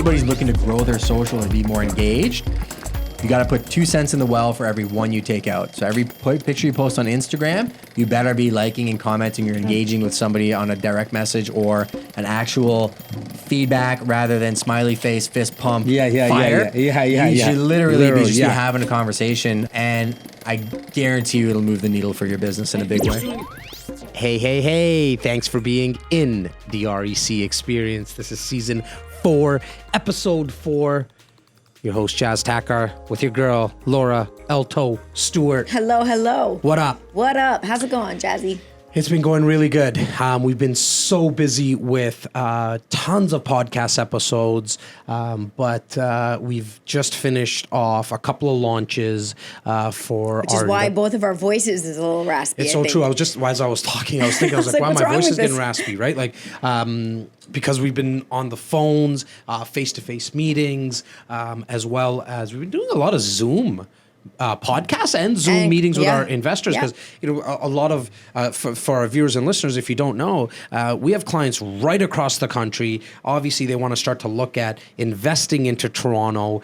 anybody's looking to grow their social and be more engaged, you got to put 2 cents in the well for every one you take out. So every picture you post on Instagram, you better be liking and commenting or engaging with somebody on a direct message or an actual feedback rather than smiley face, fist pump, fire. You should literally be just having a conversation, and I guarantee you it'll move the needle for your business in a big way. Hey. Thanks for being in the REC experience. This is season 4, episode 4. Your host, Jas Takhar, with your girl, Laura Elto Stewart. Hello. What up? How's it going, Jazzy? It's been going really good. We've been so busy with tons of podcast episodes, but we've just finished off a couple of launches for Which is why both of our voices is a little raspy. It's so true. As I was talking, I was thinking, wow, my voice is getting raspy, right? Like, because we've been on the phones, face-to-face meetings, as well as we've been doing a lot of Zoom podcasts and Zoom meetings with our investors, because a lot of for our viewers and listeners, if you don't know, we have clients right across the country. Obviously, they want to start to look at investing into Toronto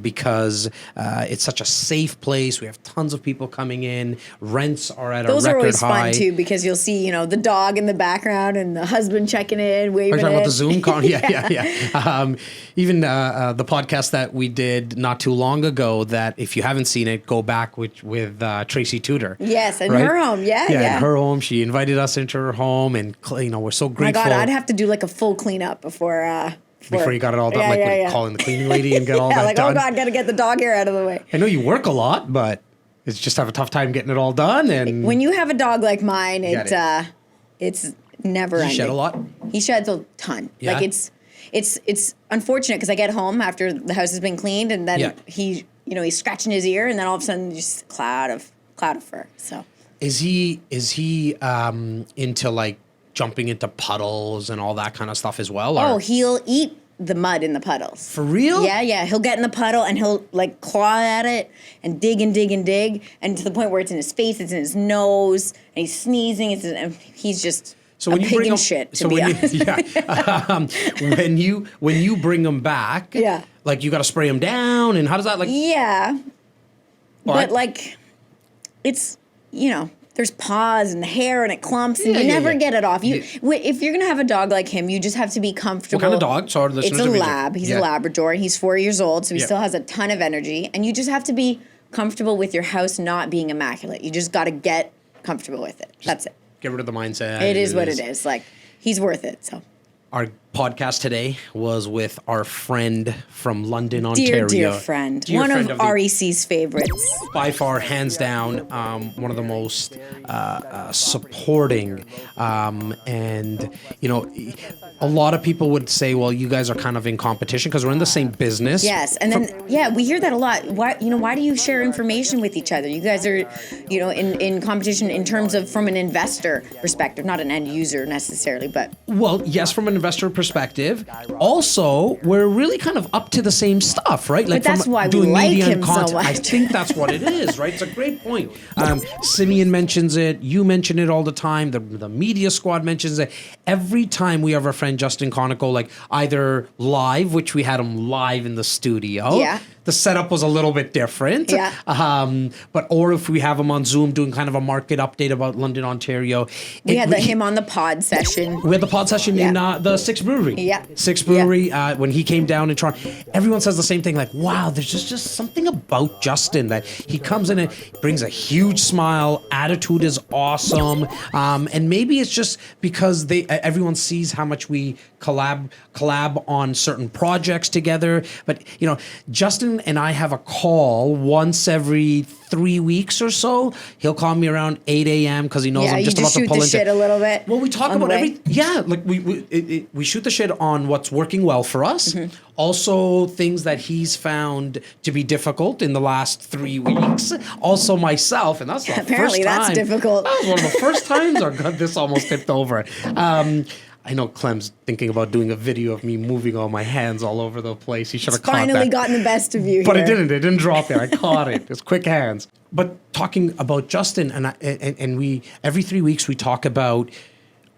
because it's such a safe place. We have tons of people coming in. Rents are at a record high. Those are always fun too, because you'll see the dog in the background and the husband checking in, waving. Are you talking about the Zoom call? Yeah. Even the podcast that we did not too long ago, that if you haven't seen it, go back with Tracy Tudor. Yes, and her home. Yeah. In her home. She invited us into her home, and we're so grateful. My God, I'd have to do like a full cleanup before you got it all done, calling the cleaning lady and get all that done. Oh God, gotta get the dog hair out of the way. I know you work a lot, but it's just have a tough time getting it all done. And when you have a dog like mine, it's never ending. Does he shed a lot? He sheds a ton. Yeah? Like it's unfortunate because I get home after the house has been cleaned, and then he's scratching his ear, and then all of a sudden just a cloud of fur. So is he into like jumping into puddles and all that kind of stuff as well? Or? Oh, he'll eat the mud in the puddles. For real? Yeah. He'll get in the puddle and he'll like claw at it and dig and to the point where it's in his face, it's in his nose, and he's sneezing. And he's just when you bring him back, like you got to spray him down, and how does that like? Yeah, but like, it's there's paws and hair and it clumps and you never get it off. If you're gonna have a dog like him, you just have to be comfortable. What kind of dog? Sorry, it's a lab. He's a Labrador. He's 4 years old, so he still has a ton of energy. And you just have to be comfortable with your house not being immaculate. You just got to get comfortable with it. That's it. Get rid of the mindset. It is what it is. Like, he's worth it. So our podcast today was with our friend from London, Ontario. Dear friend. One of REC's favorites. By far, hands down, one of the most supporting. And, a lot of people would say, well, you guys are kind of in competition because we're in the same business. Yes. And then, we hear that a lot. Why do you share information with each other? You guys are, in competition in terms of from an investor perspective, not an end user necessarily, but. Well, yes, from an investor perspective. Also, we're really kind of up to the same stuff, right? Like, but that's why we like him so much. I think that's what it is, right? It's a great point. Simeon mentions it. You mention it all the time. The media squad mentions it. Every time we have our friend Justin Konikow, like either live, which we had him live in the studio. Yeah. The setup was a little bit different. Yeah. Or if we have him on Zoom doing kind of a market update about London, Ontario. We had him on the pod session. We had the pod session in the Six Brewery. Yeah. Six Brewery, when he came down in Toronto. Everyone says the same thing, like, wow, there's just something about Justin that he comes in and brings a huge smile. Attitude is awesome. And maybe it's just because everyone sees how much we collab on certain projects together. But, Justin and I have a call once every 3 weeks or so. He'll call me around 8 a.m. because he knows I'm just about to pull into. Yeah, you just shoot the shit a little bit. Well, we talk about we shoot the shit on what's working well for us. Mm-hmm. Also, things that he's found to be difficult in the last 3 weeks. Also, myself, and that's the apparently first time. That's difficult. That was one of the first times our God, this almost tipped over. I know Clem's thinking about doing a video of me moving all my hands all over the place. He should have caught that. Finally gotten the best of you But here. it didn't drop it. I caught it. It's quick hands. But talking about Justin, and we every 3 weeks we talk about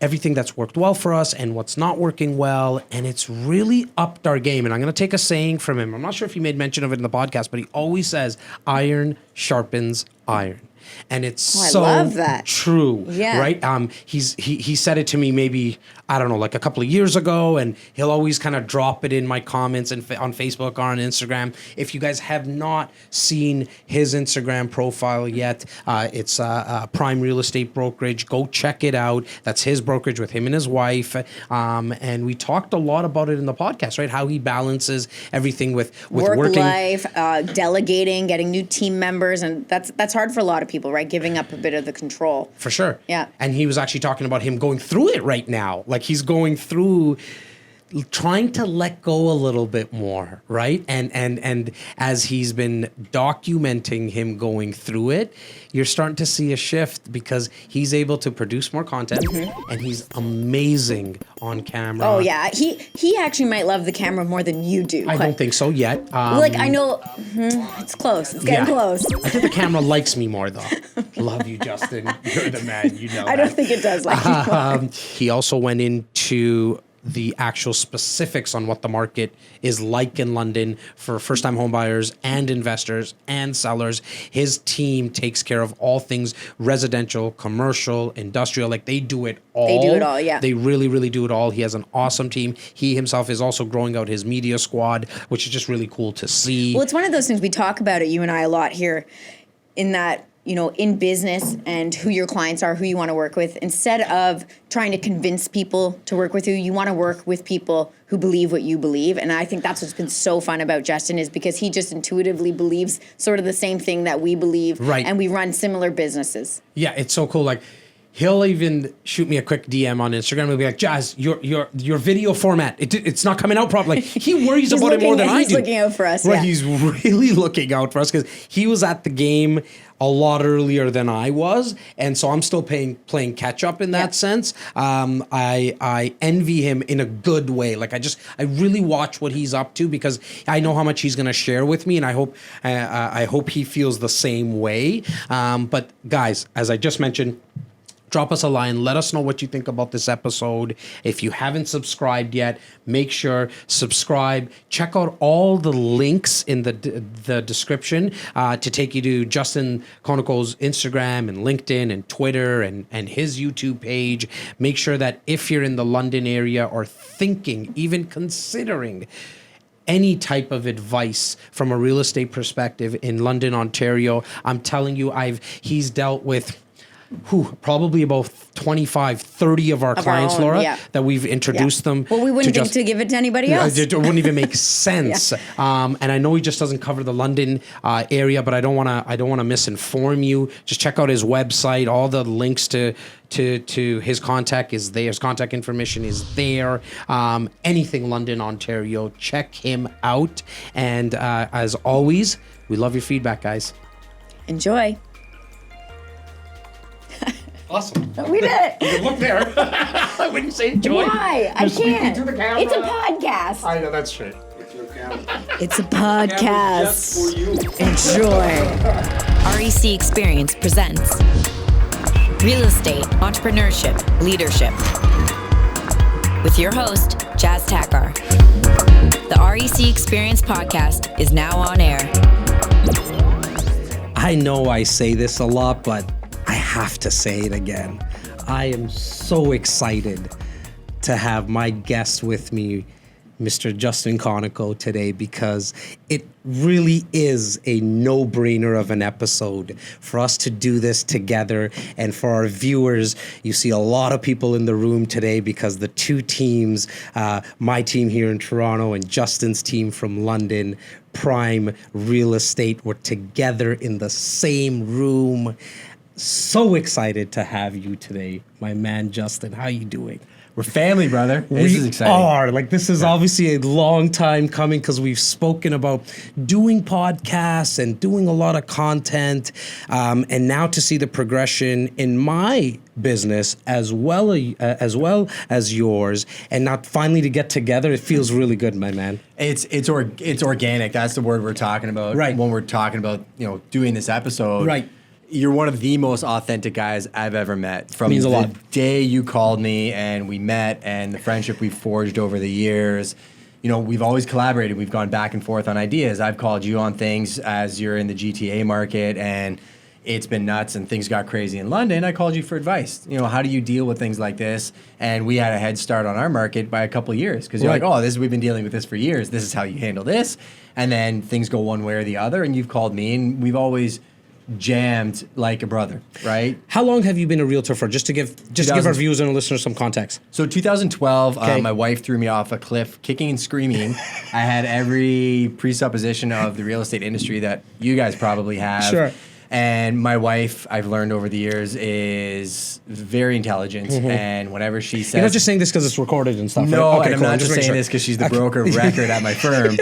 everything that's worked well for us and what's not working well. And it's really upped our game. And I'm going to take a saying from him. I'm not sure if he made mention of it in the podcast, but he always says, iron sharpens iron. And it's so I love that. True, yeah. Right? He said it to me maybe, I don't know, like a couple of years ago, and he'll always kind of drop it in my comments and on Facebook or on Instagram. If you guys have not seen his Instagram profile yet, it's Prime Real Estate Brokerage. Go check it out. That's his brokerage with him and his wife. And we talked a lot about it in the podcast, right? How he balances everything with work working. life, delegating, getting new team members, and that's hard for a lot of people, right? Giving up a bit of the control. For sure. Yeah. And he was actually talking about him going through it right now. Like he's going through trying to let go a little bit more, right? And as he's been documenting him going through it, you're starting to see a shift because he's able to produce more content and he's amazing on camera. Oh yeah, he actually might love the camera more than you do. I don't think so yet. I know it's close. It's getting close. I think the camera likes me more though. Love you, Justin. You're the man. You know I don't think it does like you more. He also went into the actual specifics on what the market is like in London for first-time home buyers and investors and sellers. His team takes care of all things residential, commercial, industrial. Like they do it all. They do it all, yeah. They really, really do it all. He has an awesome team. He himself is also growing out his media squad, which is just really cool to see. Well, it's one of those things we talk about it, you and I, a lot here, in that, you know, in business and who your clients are, who you want to work with, instead of trying to convince people to work with you want to work with people who believe what you believe. And I think that's what's been so fun about Justin, is because he just intuitively believes sort of the same thing that we believe. Right. And we run similar businesses. Yeah, it's so cool. Like, he'll even shoot me a quick DM on Instagram. He'll be like, Jas, your video format, it's not coming out properly. Like, he worries about it more than I do. He's looking out for us. Right, yeah. He's really looking out for us because he was at the game a lot earlier than I was. And so I'm still playing catch up in that sense. I envy him in a good way. Like I really watch what he's up to because I know how much he's going to share with me. And I hope he feels the same way. But guys, as I just mentioned, drop us a line. Let us know what you think about this episode. If you haven't subscribed yet, make sure subscribe. Check out all the links in the description to take you to Justin Konikow's Instagram and LinkedIn and Twitter and his YouTube page. Make sure that if you're in the London area or thinking, even considering any type of advice from a real estate perspective in London, Ontario, I'm telling you, he's dealt with probably about 25, 30 of our clients, own, Laura, that we've introduced them. Well, we wouldn't think to give it to anybody else. It wouldn't even make sense. And I know he just doesn't cover the London area, but I don't want to misinform you. Just check out his website. All the links to his contact is there. His contact information is there. Anything London, Ontario, check him out. And as always, we love your feedback, guys. Enjoy. Awesome. We did it. You can look there. When you say enjoy. Why? I can't. To the camera. It's a podcast. I know, that's true. It's a podcast. Just for you. Enjoy. REC Experience presents Real Estate, Entrepreneurship, Leadership with your host, Jas Takhar. The REC Experience podcast is now on air. I know I say this a lot, but I have to say it again. I am so excited to have my guest with me, Mr. Justin Konikow, today, because it really is a no-brainer of an episode for us to do this together. And for our viewers, you see a lot of people in the room today because the two teams, my team here in Toronto and Justin's team from London, Prime Real Estate, were together in the same room. So excited to have you today, my man, Justin. How you doing? We're family, brother. This is exciting. This is obviously a long time coming because we've spoken about doing podcasts and doing a lot of content. And now to see the progression in my business as well as yours, and not finally to get together, it feels really good, my man. It's organic. That's the word we're talking about. Right. When we're talking about, doing this episode. Right. You're one of the most authentic guys I've ever met. From Means a lot. The day you called me and we met, and the friendship we've forged over the years. You know, we've always collaborated. We've gone back and forth on ideas. I've called you on things as you're in the GTA market, and it's been nuts and things got crazy in London. I called you for advice. You know, how do you deal with things like this? And we had a head start on our market by a couple of years, because you're like, oh, we've been dealing with this for years. This is how you handle this. And then things go one way or the other, and you've called me, and we've always jammed like a brother, right? How long have you been a realtor for? Just to give our viewers and listeners some context. So 2012, my wife threw me off a cliff, kicking and screaming. I had every presupposition of the real estate industry that you guys probably have. Sure. And my wife, I've learned over the years, is very intelligent. And whatever she says... You're not just saying this because it's recorded and stuff, no, right? Okay, and I'm not just saying this because she's the broker of record at my firm.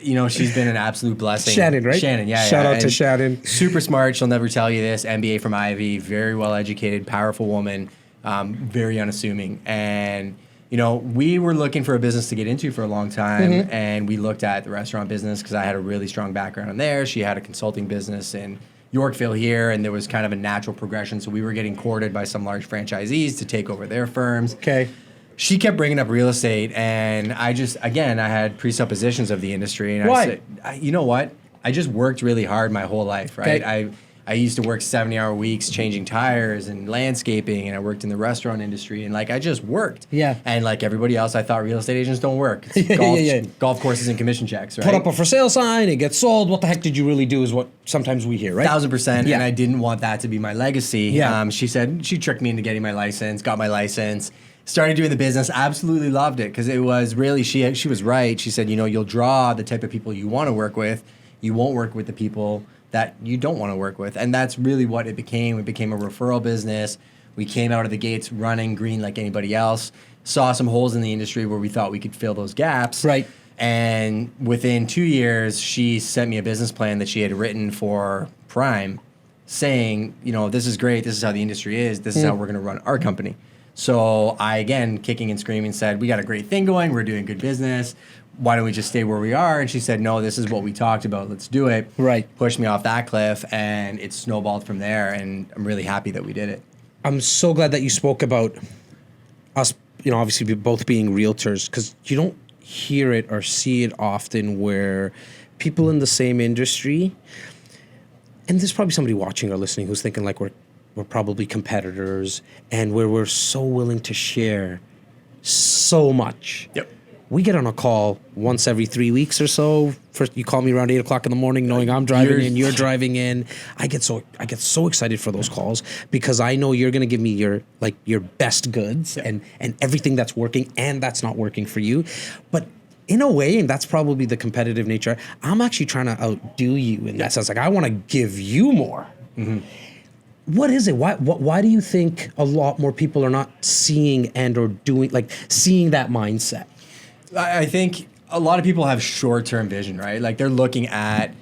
You know, she's been an absolute blessing. Shannon, right? Shannon, yeah. Shout out to Shannon. Super smart. She'll never tell you this. MBA from Ivy. Very well educated, powerful woman. Very unassuming. And... you know, we were looking for a business to get into for a long time, and we looked at the restaurant business because I had a really strong background in there. She had a consulting business in Yorkville here, and there was kind of a natural progression. So we were getting courted by some large franchisees to take over their firms. Okay. She kept bringing up real estate, and I just, again, I had presuppositions of the industry. And Why? I said, you know what? I just worked really hard my whole life, right? Okay. I used to work 70-hour weeks changing tires and landscaping, and I worked in the restaurant industry, and like I just worked. Yeah. And like everybody else, I thought real estate agents don't work. It's golf courses and commission checks, right? Put up a for sale sign, it gets sold. What the heck did you really do is what sometimes we hear, right? 1,000%. Yeah. And I didn't want that to be my legacy. Yeah. She said she tricked me into getting my license, got my license, started doing the business, absolutely loved it, because it was really, she was right. She said, you know, you'll draw the type of people you want to work with. You won't work with the people that you don't want to work with. And that's really what it became. It became a referral business. We came out of the gates running green like anybody else, saw some holes in the industry where we thought we could fill those gaps. Right. And within 2 years, she sent me a business plan that she had written for Prime saying, you know, this is great. This is how the industry is. This is how we're going to run our company. So I, again, kicking and screaming, said, we got a great thing going. We're doing good business. Why don't we just stay where we are? And she said, no, this is what we talked about. Let's do it. Right. Pushed me off that cliff, and it snowballed from there. And I'm really happy that we did it. I'm so glad that you spoke about us, you know, obviously both being realtors, because you don't hear it or see it often where people in the same industry, and there's probably somebody watching or listening who's thinking like we're probably competitors, and where we're so willing to share so much. Yep. We get on a call once every 3 weeks or so. First, you call me around 8 o'clock in the morning, knowing I'm driving in, you're driving in. I get so excited for those calls because I know you're going to give me your best goods and everything that's working and that's not working for you. But in a way, and that's probably the competitive nature, I'm actually trying to outdo you in that sense. Like, I want to give you more. Mm-hmm. What is it? Why do you think a lot more people are not seeing and or doing, like, seeing that mindset? I think a lot of people have short-term vision, right? Like, they're looking at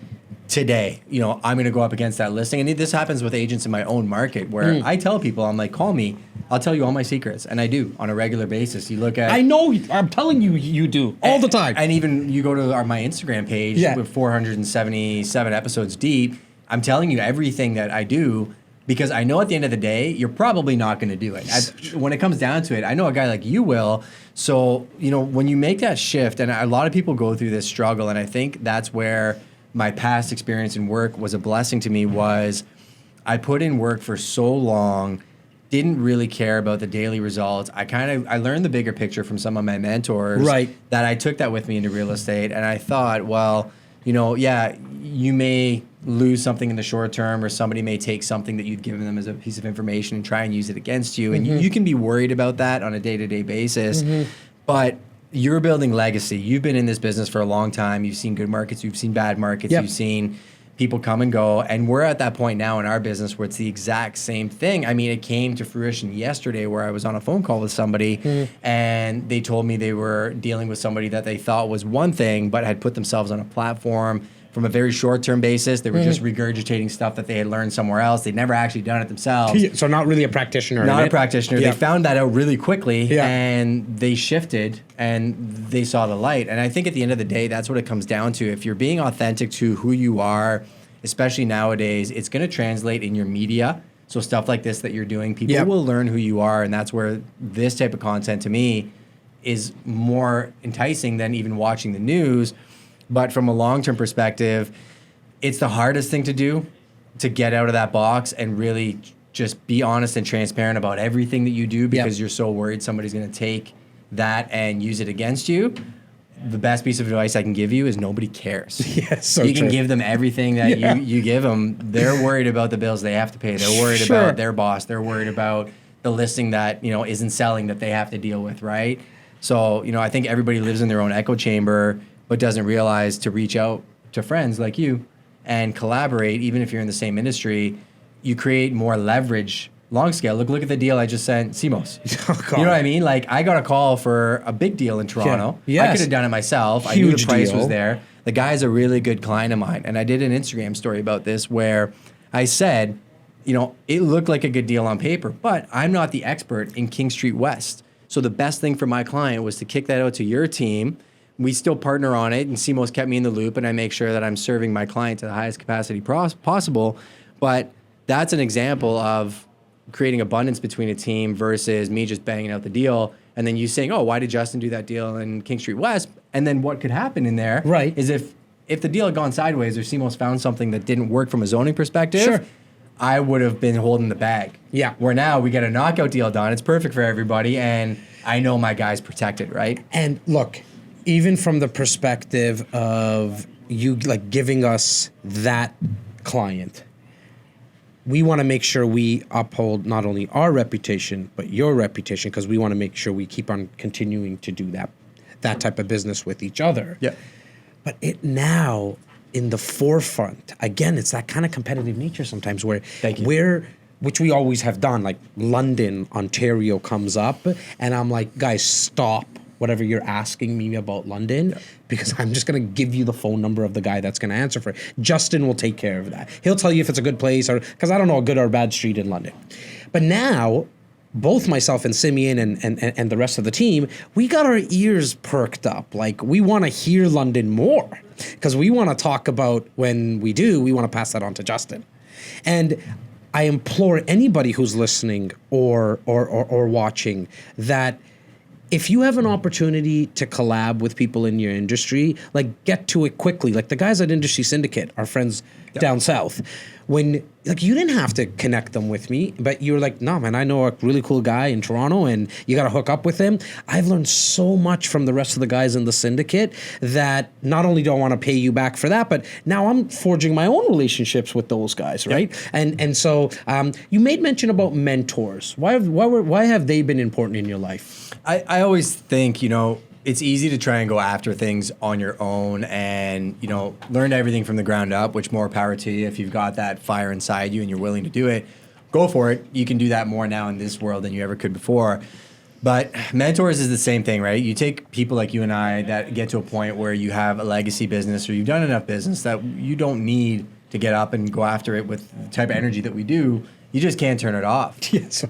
today. You know, I'm going to go up against that listing. And this happens with agents in my own market where I tell people, I'm like, call me. I'll tell you all my secrets. And I do on a regular basis. You look at... I know. I'm telling you, you do. All the time. And even you go to my Instagram page with 477 episodes deep. I'm telling you everything that I do because I know at the end of the day, you're probably not going to do it. When it comes down to it, I know a guy like you will. So, you know, when you make that shift, and a lot of people go through this struggle, and I think that's where my past experience in work was a blessing to me, was I put in work for so long, didn't really care about the daily results. I learned the bigger picture from some of my mentors, that I took that with me into real estate. And I thought, well, you know, yeah, you may lose something in the short term, or somebody may take something that you've given them as a piece of information and try and use it against you. And you can be worried about that on a day-to-day basis. But you're building legacy. You've been in this business for a long time. You've seen good markets. You've seen bad markets. You've seen people come and go. And we're at that point now in our business where it's the exact same thing. I mean, it came to fruition yesterday where I was on a phone call with somebody and they told me they were dealing with somebody that they thought was one thing, but had put themselves on a platform from a very short-term basis. They were just regurgitating stuff that they had learned somewhere else. They'd never actually done it themselves. So not really a practitioner. Not a practitioner. They found that out really quickly and they shifted and they saw the light. And I think at the end of the day, that's what it comes down to. If you're being authentic to who you are, especially nowadays, it's going to translate in your media. So stuff like this that you're doing, people will learn who you are, and that's where this type of content to me is more enticing than even watching the news. But from a long-term perspective, it's the hardest thing to do, to get out of that box and really just be honest and transparent about everything that you do, because you're so worried somebody's going to take that and use it against you. The best piece of advice I can give you is nobody cares. Yes, so you can true. give them everything that you give them. They're worried about the bills they have to pay. They're worried about their boss. They're worried about the listing that, isn't selling that they have to deal with, right? So, I think everybody lives in their own echo chamber, but doesn't realize to reach out to friends like you and collaborate. Even if you're in the same industry, you create more leverage. Long scale. Look at the deal I just sent Simos. You know what I mean? Like, I got a call for a big deal in Toronto. Yeah. Yes. I could have done it myself. Huge I knew the price deal. was there. The guy's a really good client of mine. And I did an Instagram story about this where I said, it looked like a good deal on paper, but I'm not the expert in King Street West. So the best thing for my client was to kick that out to your team. We still partner on it, and Simos kept me in the loop, and I make sure that I'm serving my client to the highest capacity possible. But that's an example of creating abundance between a team versus me just banging out the deal and then you saying, oh, why did Justin do that deal in King Street West? And then what could happen in there is if the deal had gone sideways or Simos found something that didn't work from a zoning perspective, I would have been holding the bag. Yeah. Where now we get a knockout deal done. It's perfect for everybody, and I know my guy's protected, right? And look, even from the perspective of you like giving us that client, we want to make sure we uphold not only our reputation, but your reputation, because we want to make sure we keep on continuing to do that type of business with each other. Yeah. But it now in the forefront, again, it's that kind of competitive nature sometimes where which we always have done, like London, Ontario comes up, and I'm like, guys, stop whatever you're asking me about London, because I'm just going to give you the phone number of the guy that's going to answer for it. Justin will take care of that. He'll tell you if it's a good place, or because I don't know a good or bad street in London. But now, both myself and Simeon and the rest of the team, we got our ears perked up. Like, we want to hear London more, because we want to talk about, when we do, we want to pass that on to Justin. And I implore anybody who's listening or watching that if you have an opportunity to collab with people in your industry, like, get to it quickly. Like the guys at Industry Syndicate, our friends down south, when, like, you didn't have to connect them with me, but you were like, no, man, I know a really cool guy in Toronto and you got to hook up with him. I've learned so much from the rest of the guys in the syndicate that not only do I want to pay you back for that, but now I'm forging my own relationships with those guys, right? And so you made mention about mentors. Why have they been important in your life? I always think, it's easy to try and go after things on your own and, learn everything from the ground up, which more power to you. If you've got that fire inside you and you're willing to do it, go for it. You can do that more now in this world than you ever could before. But mentors is the same thing, right? You take people like you and I that get to a point where you have a legacy business or you've done enough business that you don't need to get up and go after it with the type of energy that we do. You just can't turn it off.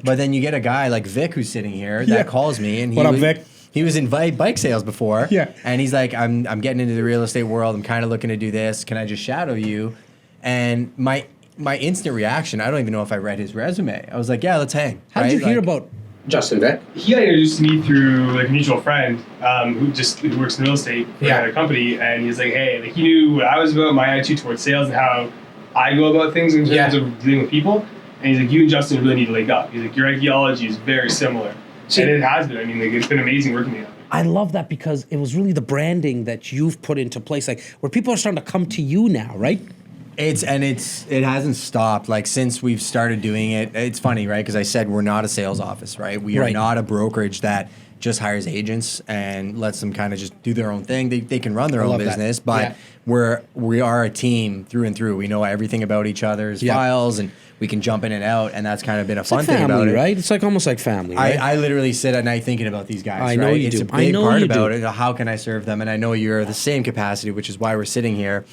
But then you get a guy like Vic who's sitting here that calls me. And what up, Vic? He was in bike sales before. And he's like, I'm getting into the real estate world. I'm kind of looking to do this. Can I just shadow you? And my instant reaction, I don't even know if I read his resume. I was like, yeah, let's hang. How did you hear about Justin Vic? He got introduced to me through like a mutual friend who works in real estate for a company. And he's like, hey, like, he knew what I was about, my attitude towards sales and how I go about things in terms of dealing with people. And he's like, you and Justin really need to link up. He's like, your ideology is very similar. And it has been. I mean, like, it's been amazing working together. I love that because it was really the branding that you've put into place, like where people are starting to come to you now, right? It hasn't stopped. Like, since we've started doing it, it's funny, right? Because I said we're not a sales office, right? We are not a brokerage that just hires agents and lets them kind of just do their own thing. They can run their own business, but we are a team through and through. We know everything about each other's files, and we can jump in and out, and that's kind of been a fun thing about it. Right? It's like almost like family, right? I literally sit at night thinking about these guys, I know you do. It's a big part about it. How can I serve them? And I know you're the same capacity, which is why we're sitting here.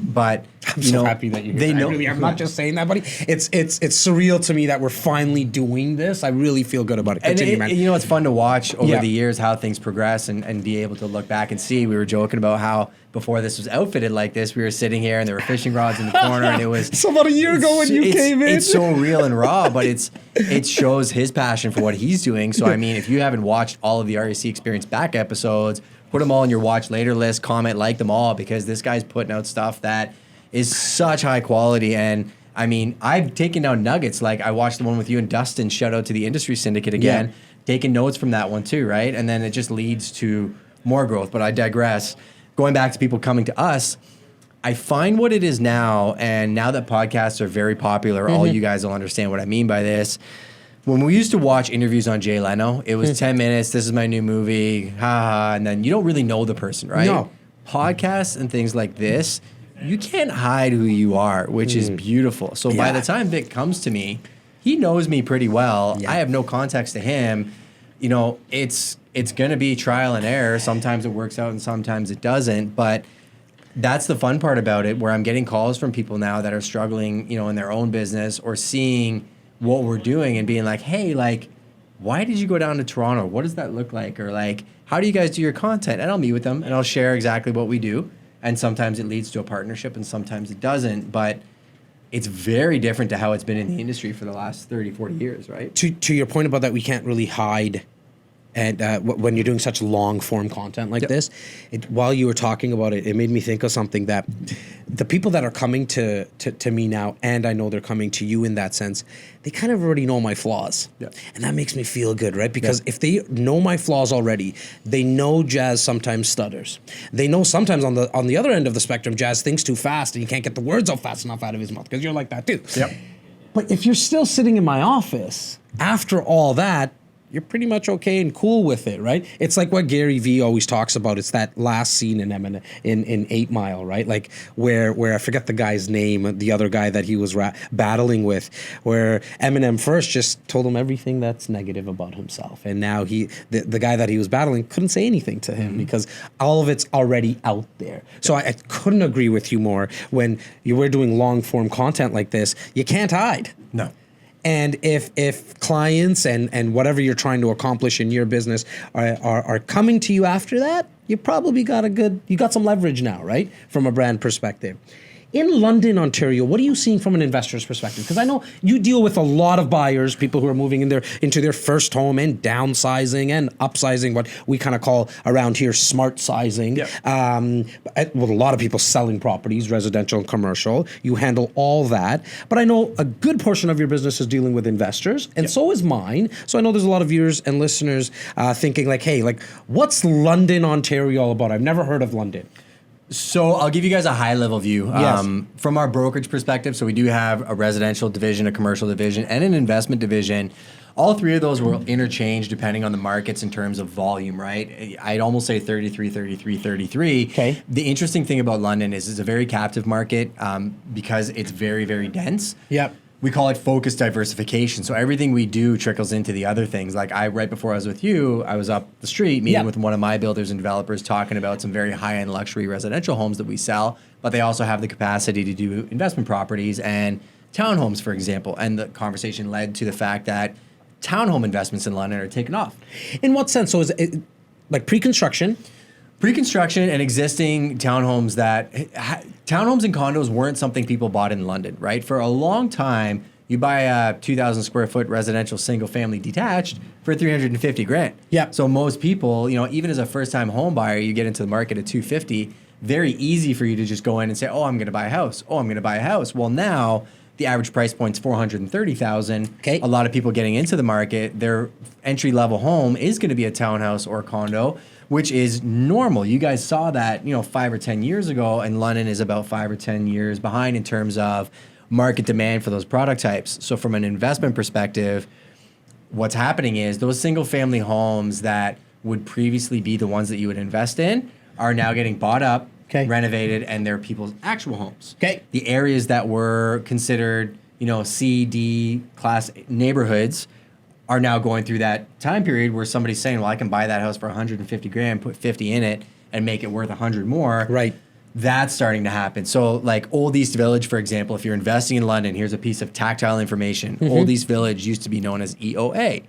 But I'm so happy that they know. I'm not just saying that, buddy. It's surreal to me that we're finally doing this. I really feel good about it. Continue, man. You know, it's fun to watch over the years how things progress and be able to look back and see. We were joking about how before this was outfitted like this, we were sitting here and there were fishing rods in the corner, and it was it's about a year ago when you came in. It's so real and raw, but it shows his passion for what he's doing. So I mean, if you haven't watched all of the REC Experience back episodes, put them all on your watch later list, comment, like them all, because this guy's putting out stuff that is such high quality. And I mean, I've taken down nuggets. Like I watched the one with you and Dustin, shout out to the Industry Syndicate again, taking notes from that one too, right? And then it just leads to more growth, but I digress. Going back to people coming to us, I find what it is now, and now that podcasts are very popular, all you guys will understand what I mean by this. When we used to watch interviews on Jay Leno, it was 10 minutes, this is my new movie, haha, and then you don't really know the person, right? No. Podcasts and things like this, you can't hide who you are, which is beautiful. So by the time Vic comes to me, he knows me pretty well. I have no context to him. You know, it's going to be trial and error. Sometimes it works out and sometimes it doesn't. But that's the fun part about it, where I'm getting calls from people now that are struggling, you know, in their own business or seeing what we're doing and being like, hey, like, why did you go down to Toronto? What does that look like? Or like, how do you guys do your content? And I'll meet with them and I'll share exactly what we do. And sometimes it leads to a partnership and sometimes it doesn't. But it's very different to how it's been in the industry for the last 30, 40 years, right? To your point about that, we can't really hide. And when you're doing such long form content like this, while you were talking about it, it made me think of something that the people that are coming to me now, and I know they're coming to you in that sense, they kind of already know my flaws. Yeah. And that makes me feel good, right? Because if they know my flaws already, they know Jas sometimes stutters. They know sometimes on the other end of the spectrum, Jas thinks too fast and you can't get the words out fast enough out of his mouth, because you're like that too. Yep. But if you're still sitting in my office after all that, you're pretty much okay and cool with it, right? It's like what Gary Vee always talks about. It's that last scene in 8 Mile, right? Like where I forget the guy's name, the other guy that he was battling with, where Eminem first just told him everything that's negative about himself, and now the guy that he was battling couldn't say anything to him because all of it's already out there. So I couldn't agree with you more. When you were doing long form content like this, you can't hide. No. And if clients and whatever you're trying to accomplish in your business are coming to you after that, you probably got some leverage now, right? From a brand perspective. In London, Ontario, what are you seeing from an investor's perspective? Because I know you deal with a lot of buyers, people who are moving into their first home and downsizing and upsizing, what we kind of call around here smart sizing. With a lot of people selling properties, residential and commercial. You handle all that. But I know a good portion of your business is dealing with investors, and so is mine. So I know there's a lot of viewers and listeners thinking like, hey, like, what's London, Ontario all about? I've never heard of London. So I'll give you guys a high-level view from our brokerage perspective. So we do have a residential division, a commercial division, and an investment division. All three of those will interchange depending on the markets in terms of volume, right? I'd almost say 33, 33, 33. Okay. The interesting thing about London is it's a very captive market because it's very, very dense. Yep. We call it focused diversification. So everything we do trickles into the other things. Like right before I was with you, I was up the street meeting with one of my builders and developers talking about some very high-end luxury residential homes that we sell, but they also have the capacity to do investment properties and townhomes, for example. And the conversation led to the fact that townhome investments in London are taking off. In what sense? So is it like pre-construction? Pre-construction and existing townhomes townhomes and condos weren't something people bought in London, right? For a long time, you buy a 2,000 square foot residential single family detached for $350,000. Yeah. So most people, even as a first time home buyer, you get into the market at $250,000. Very easy for you to just go in and say, oh, I'm going to buy a house. Oh, I'm going to buy a house. Well, now the average price point's $430,000. Okay. A lot of people getting into the market, their entry level home is going to be a townhouse or a condo, which is normal. You guys saw that, 5 or 10 years ago, and London is about 5 or 10 years behind in terms of market demand for those product types. So from an investment perspective, what's happening is those single family homes that would previously be the ones that you would invest in are now getting bought up, renovated, and they're people's actual homes. Okay. The areas that were considered, C, D class neighborhoods are now going through that time period where somebody's saying, well, I can buy that house for $150,000, put 50 in it, and make it worth 100 more. Right. That's starting to happen. So like Old East Village, for example, if you're investing in London, here's a piece of tactile information. Old East Village used to be known as EOA.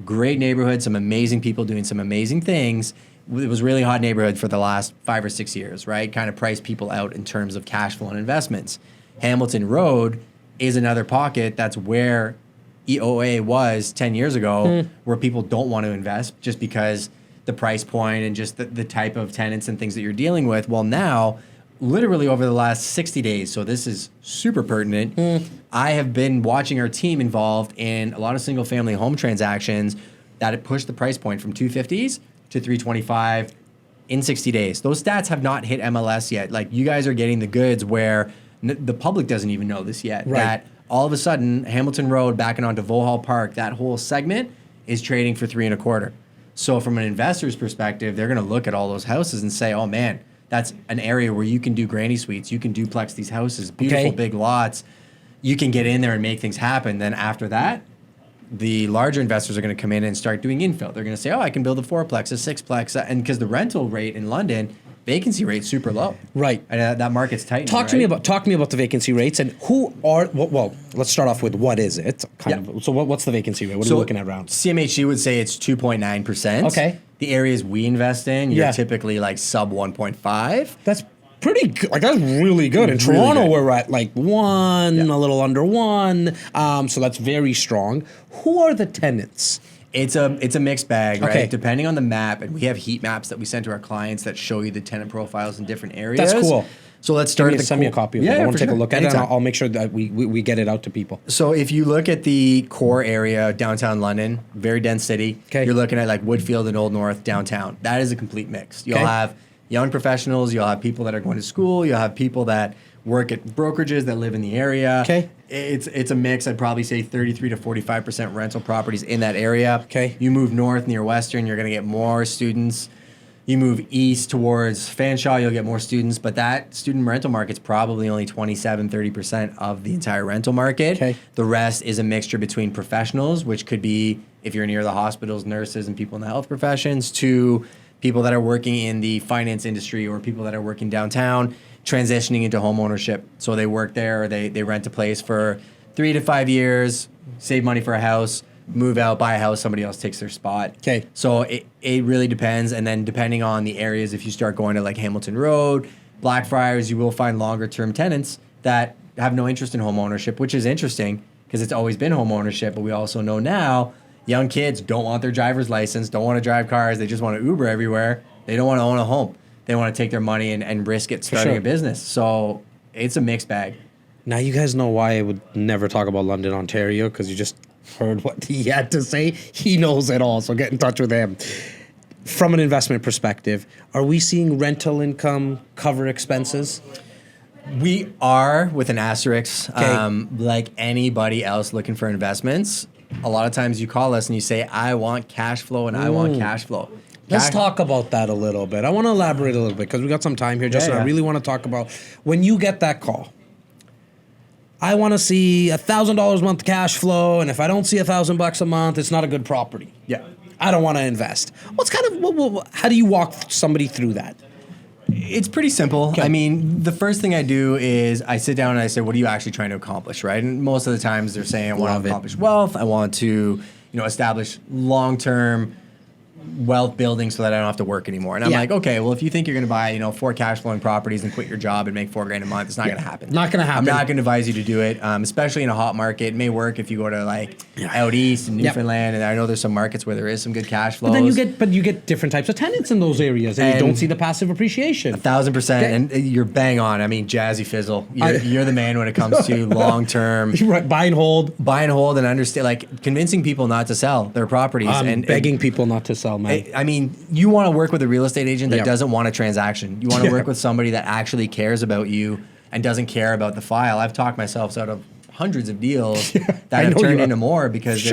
Great neighborhood, some amazing people doing some amazing things. It was a really hot neighborhood for the last 5 or 6 years, right? Kind of priced people out in terms of cash flow and investments. Hamilton Road is another pocket. That's where EOA was 10 years ago, where people don't want to invest just because the price point and just the type of tenants and things that you're dealing with. Well, now, literally over the last 60 days, so this is super pertinent, I have been watching our team involved in a lot of single family home transactions that have pushed the price point from 250s to 325 in 60 days. Those stats have not hit MLS yet. Like, you guys are getting the goods where the public doesn't even know this yet. Right. That all of a sudden, Hamilton Road backing onto Vauxhall Park, that whole segment is trading for 3.25. So from an investor's perspective, they're going to look at all those houses and say, oh man, that's an area where you can do granny suites, you can duplex these houses, beautiful big lots. You can get in there and make things happen. Then after that, the larger investors are going to come in and start doing infill. They're going to say, oh, I can build a 4-plex, a 6-plex. And because the rental rate in London, vacancy rate's super low. Right. And that market's tight. Talk to me about the vacancy rates and who are, well, let's start off with what is it? So what's the vacancy rate? What are we looking at around? CMHC would say it's 2.9%. Okay. The areas we invest in, you're typically like sub 1.5. That's pretty good. Like, that's really good. In Toronto, we're at like 1, a little under 1. So that's very strong. Who are the tenants? It's a mixed bag, right? Okay. Depending on the map, and we have heat maps that we send to our clients that show you the tenant profiles in different areas. That's cool. So let's start at the send me a copy of it. I want to take a look at it, and Anytime. I'll make sure that we get it out to people. So if you look at the core area, downtown London, very dense city, you're looking at like Woodfield and Old North downtown. That is a complete mix. You'll have young professionals, you'll have people that are going to school, you'll have people that work at brokerages that live in the area. Okay. It's a mix. I'd probably say 33 to 45% rental properties in that area. Okay. You move north near Western, you're going to get more students. You move east towards Fanshawe, you'll get more students, but that student rental market's probably only 27, 30% of the entire rental market. Okay. The rest is a mixture between professionals, which could be if you're near the hospitals, nurses, and people in the health professions, to people that are working in the finance industry or people that are working downtown, transitioning into home ownership. So they work there, or they rent a place for 3 to 5 years, save money for a house, move out, buy a house, somebody else takes their spot. Okay. So it really depends. And then depending on the areas, if you start going to like Hamilton Road, Blackfriars, you will find longer term tenants that have no interest in home ownership, which is interesting because it's always been home ownership. But we also know now young kids don't want their driver's license, don't want to drive cars. They just want to Uber everywhere. They don't want to own a home. They want to take their money and risk it starting a business. So it's a mixed bag. Now you guys know why I would never talk about London, Ontario, because you just heard what he had to say. He knows it all, so get in touch with him. From an investment perspective, are we seeing rental income cover expenses? We are, with an asterisk. Okay. Like anybody else looking for investments, a lot of times you call us and you say, I want cash flow and I want cash flow. Let's talk about that a little bit. I want to elaborate a little bit because we got some time here, Justin. I really want to talk about when you get that call. I want to see $1,000 a month cash flow, and if I don't see $1,000 a month, it's not a good property. Yeah. I don't want to invest. How do you walk somebody through that? It's pretty simple. Okay. I mean, the first thing I do is I sit down and I say, what are you actually trying to accomplish, right? And most of the times they're saying, I want to accomplish wealth. I want to, establish long-term wealth building so that I don't have to work anymore. And I'm like, okay, well, if you think you're going to buy, 4 cash flowing properties and quit your job and make $4,000 a month, it's not going to happen. Not going to happen. I'm not going to advise you to do it, especially in a hot market. It may work if you go to out east in Newfoundland, and I know there's some markets where there is some good cash flows. But then you get different types of tenants in those areas, and you don't see the passive appreciation. 1,000%, and you're bang on. I mean, Jazzy Fizzle, you're the man when it comes to long term. Right, buy and hold, and understand, convincing people not to sell their properties and begging people not to sell, man. I mean, you want to work with a real estate agent that doesn't want a transaction. You want to work with somebody that actually cares about you and doesn't care about the file. I've talked myself out of hundreds of deals that have turned into more because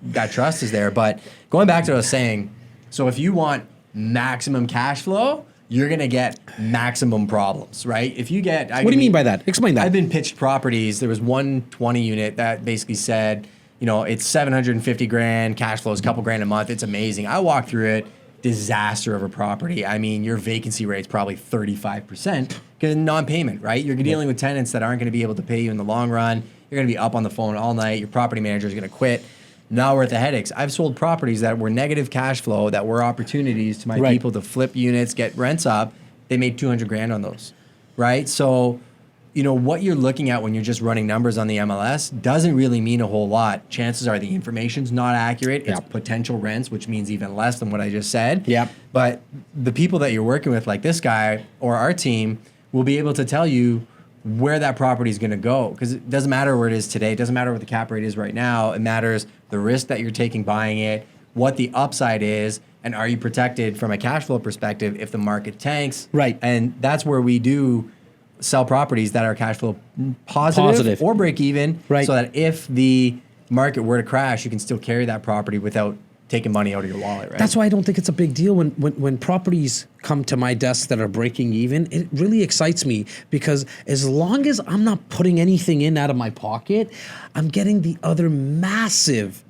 that trust is there. But going back to what I was saying, so if you want maximum cash flow, you're going to get maximum problems, right? If you get... What do you mean by that? Explain that. I've been pitched properties. There was one 20 unit that basically said... it's $750,000, cash flow is a couple grand a month. It's amazing. I walk through it. disaster of a property, I mean, your vacancy rate's probably 35% because non-payment, right? You're dealing with tenants that aren't going to be able to pay you in the long run. You're going to be up on the phone all night. Your property manager is going to quit. Not worth the headaches. I've sold properties that were negative cash flow, that were opportunities to my people to flip units, get rents up. They made $200,000 on those, right? So, you know, what you're looking at when you're just running numbers on the MLS doesn't really mean a whole lot. Chances are the information's not accurate. It's potential rents, which means even less than what I just said. But the people that you're working with, like this guy or our team, will be able to tell you where that property is going to go, because it doesn't matter where it is today. It doesn't matter what the cap rate is right now. It matters the risk that you're taking buying it, what the upside is, and are you protected from a cash flow perspective if the market tanks. And that's where we do sell properties that are cash flow positive. Or break even, so that if the market were to crash, you can still carry that property without taking money out of your wallet, right? That's why I don't think it's a big deal when properties come to my desk that are breaking even. It really excites me because as long as I'm not putting anything in out of my pocket, I'm getting the other massive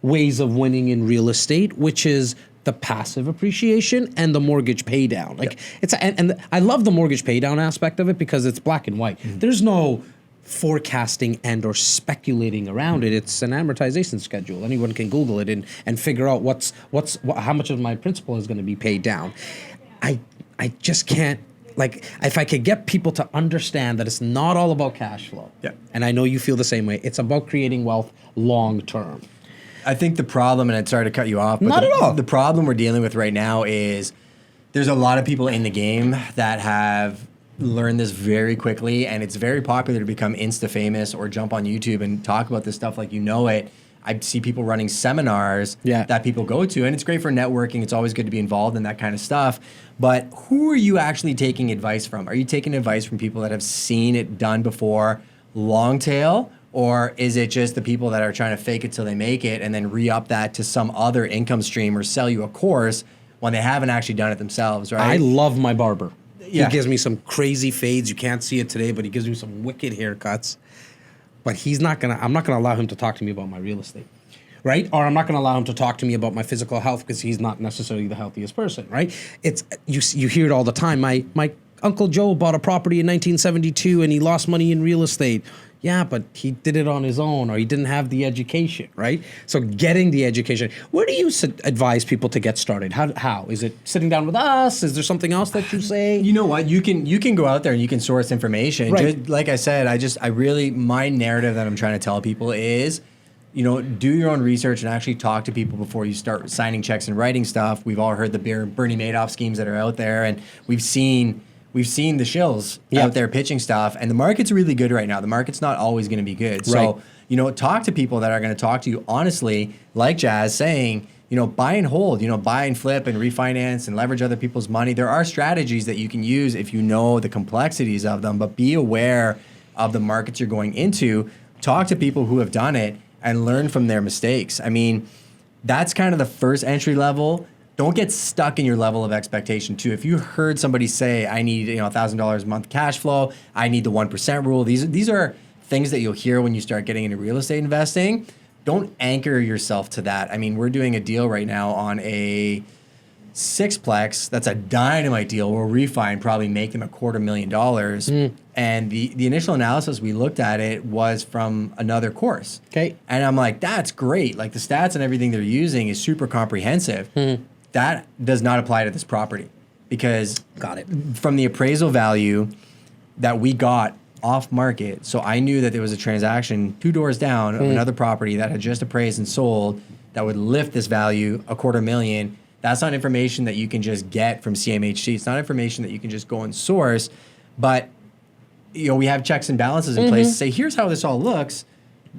ways of winning in real estate, which is the passive appreciation and the mortgage pay down. Like and I love the mortgage pay down aspect of it because it's black and white. There's no forecasting and or speculating around it. It's an amortization schedule. Anyone can Google it and figure out how much of my principal is going to be paid down. I just can't, like, if I could get people to understand that it's not all about cash flow. And I know you feel the same way. It's about creating wealth long term. I think the problem, and I'm sorry to cut you off, but not at all. The problem we're dealing with right now is there's a lot of people in the game that have learned this very quickly, and it's very popular to become Insta famous or jump on YouTube and talk about this stuff like you know it. I see people running seminars that people go to, and it's great for networking. It's always good to be involved in that kind of stuff. But who are you actually taking advice from? Are you taking advice from people that have seen it done before, long tail? Or is it just the people that are trying to fake it till they make it and then re-up that to some other income stream or sell you a course when they haven't actually done it themselves, right? I love my barber. He gives me some crazy fades. You can't see it today, but he gives me some wicked haircuts. But I'm not gonna allow him to talk to me about my real estate, right? Or I'm not gonna allow him to talk to me about my physical health because he's not necessarily the healthiest person, right? It's you hear it all the time. My Uncle Joe bought a property in 1972 and he lost money in real estate. Yeah, but he did it on his own, or he didn't have the education, right? So getting the education. Where do you advise people to get started? How? Is it sitting down with us? Is there something else that you say? You know what? You can go out there and you can source information. Just, like I said, my narrative that I'm trying to tell people is, you know, do your own research and actually talk to people before you start signing checks and writing stuff. We've all heard the Bernie Madoff schemes that are out there, and we've seen the shills out there pitching stuff, and the market's really good right now. The market's not always going to be good. So, you know, talk to people that are going to talk to you honestly, like Jas saying, you know, buy and hold, you know, buy and flip and refinance and leverage other people's money. There are strategies that you can use if you know the complexities of them, but be aware of the markets you're going into. Talk to people who have done it and learn from their mistakes. I mean, that's kind of the first entry level. Don't get stuck in your level of expectation too. If you heard somebody say, I need, you know, $1,000 a month cash flow, I need the 1% rule. These are things that you'll hear when you start getting into real estate investing. Don't anchor yourself to that. I mean, we're doing a deal right now on a 6-plex. That's a dynamite deal. We'll refi and probably make them $250,000. And the initial analysis we looked at it was from another course. And I'm like, that's great. Like the stats and everything they're using is super comprehensive. That does not apply to this property because from the appraisal value that we got off market, so I knew that there was a transaction 2 doors down of another property that had just appraised and sold that would lift this value $250,000. That's not information that you can just get from CMHC. It's not information that you can just go and source, but you know, we have checks and balances in place to say, here's how this all looks.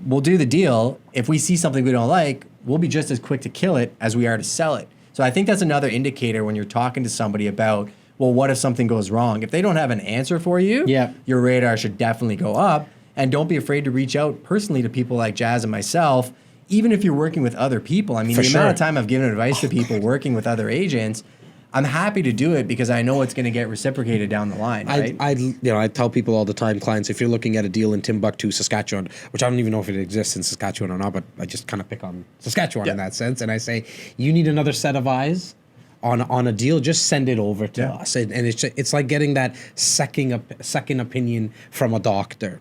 We'll do the deal. If we see something we don't like, we'll be just as quick to kill it as we are to sell it. So I think that's another indicator when you're talking to somebody about, well, what if something goes wrong? If they don't have an answer for you, your radar should definitely go up. And don't be afraid to reach out personally to people like Jas and myself, even if you're working with other people. I mean, amount of time I've given advice to people working with other agents, I'm happy to do it because I know it's going to get reciprocated down the line, right? I tell people all the time, clients, if you're looking at a deal in Timbuktu, Saskatchewan, which I don't even know if it exists in Saskatchewan or not, but I just kind of pick on Saskatchewan in that sense, and I say, you need another set of eyes on a deal, just send it over to us. And it's like getting that second opinion from a doctor.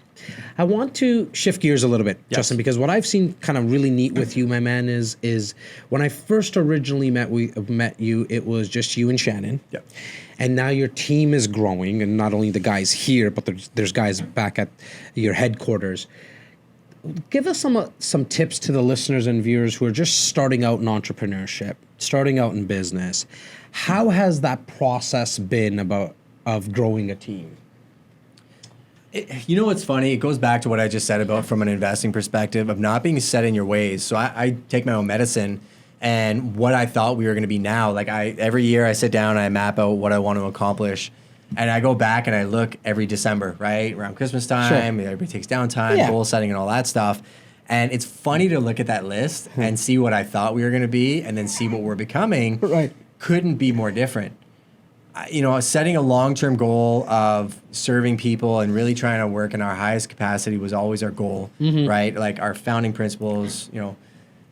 I want to shift gears a little bit, Justin, because what I've seen kind of really neat with you, my man, is when I first originally met you, it was just you and Shannon. Yep. And now your team is growing, and not only the guys here, but there's guys back at your headquarters. Give us some tips to the listeners and viewers who are just starting out in entrepreneurship, starting out in business. How has that process been of growing a team? You know what's funny? It goes back to what I just said about from an investing perspective of not being set in your ways. So I take my own medicine, and what I thought we were going to be now, like every year I sit down and I map out what I want to accomplish. And I go back and I look every December, right? Around Christmas time, everybody takes downtime, goal setting and all that stuff. And it's funny to look at that list and see what I thought we were going to be and then see what we're becoming. Right. Couldn't be more different. Setting a long-term goal of serving people and really trying to work in our highest capacity was always our goal, right? Like our founding principles,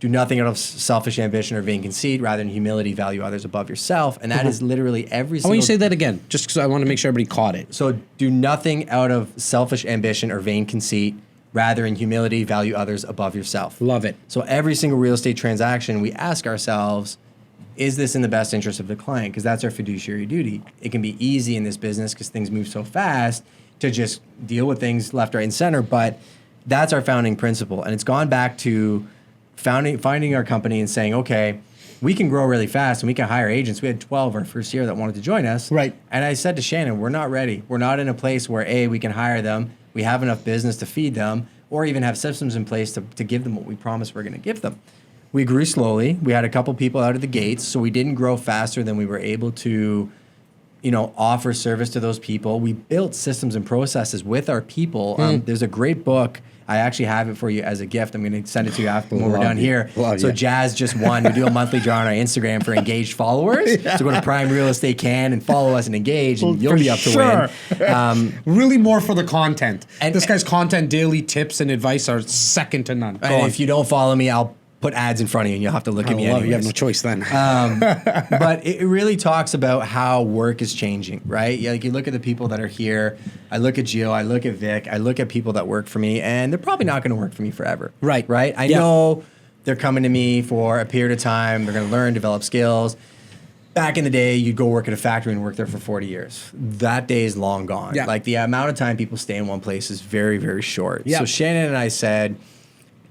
do nothing out of selfish ambition or vain conceit, rather than humility, value others above yourself. And that is literally every single... I want you to say that again, just because I want to make sure everybody caught it. So do nothing out of selfish ambition or vain conceit, rather in humility, value others above yourself. Love it. So every single real estate transaction, we ask ourselves, is this in the best interest of the client? Because that's our fiduciary duty. It can be easy in this business because things move so fast to just deal with things left, right, and center. But that's our founding principle. And it's gone back to finding our company and saying, okay, we can grow really fast and we can hire agents. We had 12 our first year that wanted to join us. Right. And I said to Shannon, we're not ready. We're not in a place where, A, we can hire them, we have enough business to feed them, or even have systems in place to give them what we promised we're going to give them. We grew slowly. We had a couple people out of the gates, so we didn't grow faster than we were able to, offer service to those people. We built systems and processes with our people. There's a great book. I actually have it for you as a gift. I'm going to send it to you after when we're done here. So Jas just won. We do a monthly draw on our Instagram for engaged followers. So go to Prime Real Estate Can and follow us and engage, and you'll be up to win. Really more for the content. And this guy's content, daily tips and advice are second to none. And if you don't follow me, I'll put ads in front of you and you'll have to look at me anyways. You have no choice then. But it really talks about how work is changing, right? Like you look at the people that are here. I look at Gio, I look at Vic, I look at people that work for me, and they're probably not going to work for me forever. Right. I know they're coming to me for a period of time. They're going to learn, develop skills. Back in the day, you'd go work at a factory and work there for 40 years. That day is long gone. Yeah. Like the amount of time people stay in one place is very, very short. Yeah. So Shannon and I said,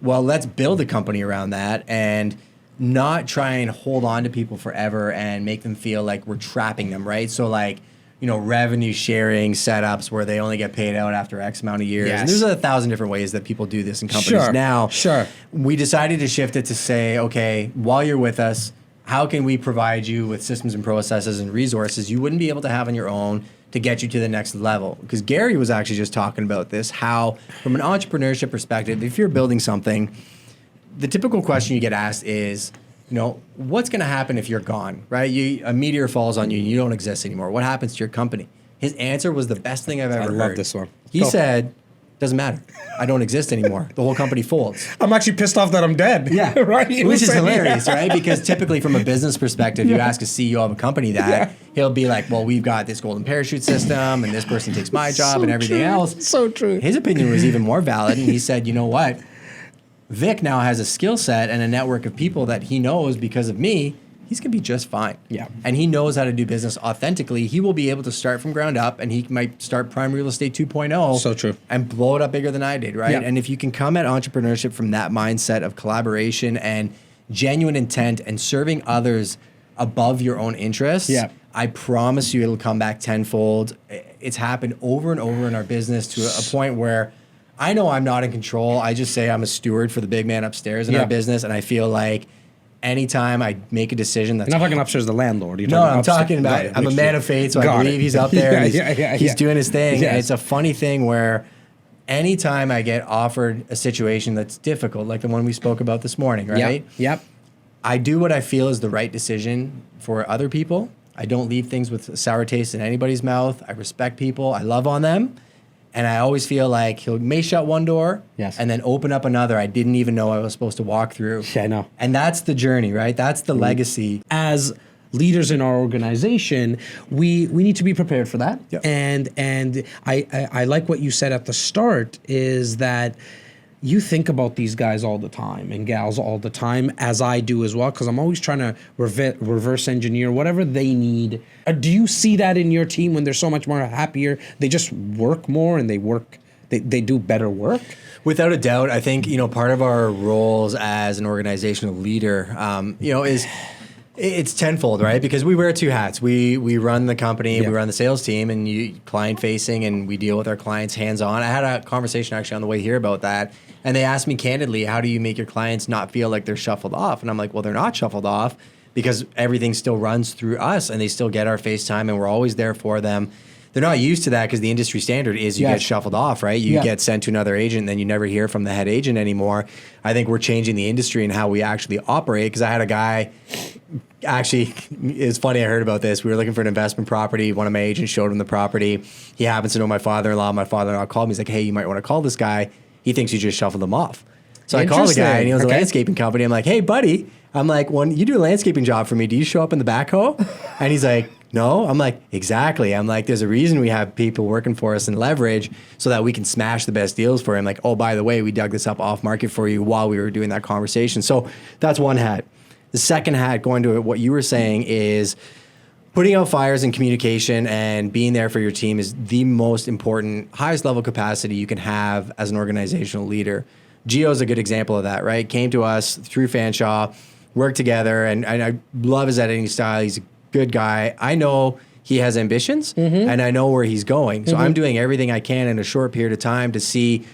well, let's build a company around that and not try and hold on to people forever and make them feel like we're trapping them, right? So like, revenue sharing setups where they only get paid out after X amount of years. Yes. And there's 1,000 different ways that people do this in companies now. Sure. We decided to shift it to say, okay, while you're with us, how can we provide you with systems and processes and resources you wouldn't be able to have on your own to get you to the next level? Because Gary was actually just talking about this, how from an entrepreneurship perspective, if you're building something, the typical question you get asked is, what's going to happen if you're gone, right? A meteor falls on you and you don't exist anymore. What happens to your company? His answer was the best thing I've ever heard. I love this one. He said, doesn't matter. I don't exist anymore. The whole company folds. I'm actually pissed off that I'm dead. Yeah. Right? Which is hilarious, right? Because typically from a business perspective, you ask a CEO of a company that, he'll be like, well, we've got this golden parachute system and this person takes my job and everything else. So true. His opinion was even more valid. And he said, you know what? Vic now has a skill set and a network of people that he knows because of me. He's going to be just fine. Yeah. And he knows how to do business authentically. He will be able to start from ground up, and he might start Prime Real Estate 2.0. So true. And blow it up bigger than I did, right? Yeah. And if you can come at entrepreneurship from that mindset of collaboration and genuine intent and serving others above your own interests, I promise you it'll come back tenfold. It's happened over and over in our business to a point where I know I'm not in control. I just say I'm a steward for the big man upstairs in our business, and I feel like anytime I make a decision that's... You're not talking upstairs, the landlord. I'm talking about... I'm a man of faith, so I believe he's up there. He's doing his thing. Yes. And it's a funny thing where anytime I get offered a situation that's difficult, like the one we spoke about this morning, right? Yep. I do what I feel is the right decision for other people, I don't leave things with a sour taste in anybody's mouth. I respect people. I love on them. And I always feel like he may shut one door and then open up another I didn't even know I was supposed to walk through. Yeah, I know. And that's the journey, right? That's the legacy. As leaders in our organization, we need to be prepared for that. Yep. And I like what you said at the start is that you think about these guys all the time and gals all the time, as I do as well, because I'm always trying to reverse engineer whatever they need. Do you see that in your team when they're so much more happier? They just work more and they do better work? Without a doubt, I think, part of our roles as an organizational leader, is it's tenfold, right? Because we wear two hats. We run the company, we run the sales team, and client facing, and we deal with our clients hands on. I had a conversation actually on the way here about that, and they asked me candidly, how do you make your clients not feel like they're shuffled off? And I'm like, well, they're not shuffled off because everything still runs through us, and they still get our FaceTime, and we're always there for them. They're not used to that because the industry standard is you get shuffled off, right? You get sent to another agent, and then you never hear from the head agent anymore. I think we're changing the industry and how we actually operate, because I had a guy, actually, it's funny, I heard about this. We were looking for an investment property. One of my agents showed him the property. He happens to know my father-in-law. My father-in-law called me. He's like, hey, you might want to call this guy. He thinks you just shuffled him off. So I called the guy, and he was a landscaping company. I'm like, hey, buddy. I'm like, when you do a landscaping job for me, do you show up in the backhoe? And he's like, no. I'm like, exactly. I'm like, there's a reason we have people working for us in leverage so that we can smash the best deals for him. Like, oh, by the way, we dug this up off market for you while we were doing that conversation. So that's one hat. The second hat, going to what you were saying, is putting out fires in communication and being there for your team is the most important, highest level capacity you can have as an organizational leader. Gio is a good example of that, right? Came to us through Fanshawe, worked together, and I love his editing style. He's a good guy. I know he has ambitions, and I know where he's going. So I'm doing everything I can in a short period of time to see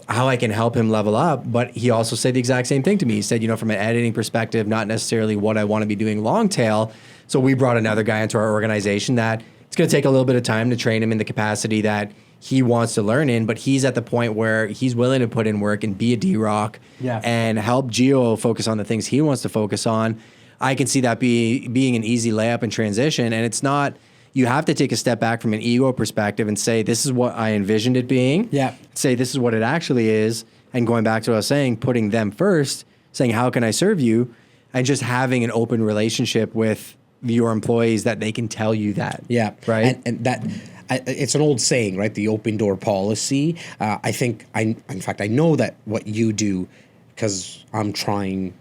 how I can help him level up. But he also said the exact same thing to me. He said, from an editing perspective, not necessarily what I want to be doing long tail. So we brought another guy into our organization that it's going to take a little bit of time to train him in the capacity that he wants to learn in, but he's at the point where he's willing to put in work and be a D-Rock and help Gio focus on the things he wants to focus on. I can see that being an easy layup and transition. And it's not, you have to take a step back from an ego perspective and say, this is what I envisioned it being. Yeah. Say, this is what it actually is. And going back to what I was saying, putting them first, saying, how can I serve you? And just having an open relationship with your employees that they can tell you that. Yeah. Right. And that, it's an old saying, right? The open door policy. In fact, I know that what you do, because I'm trying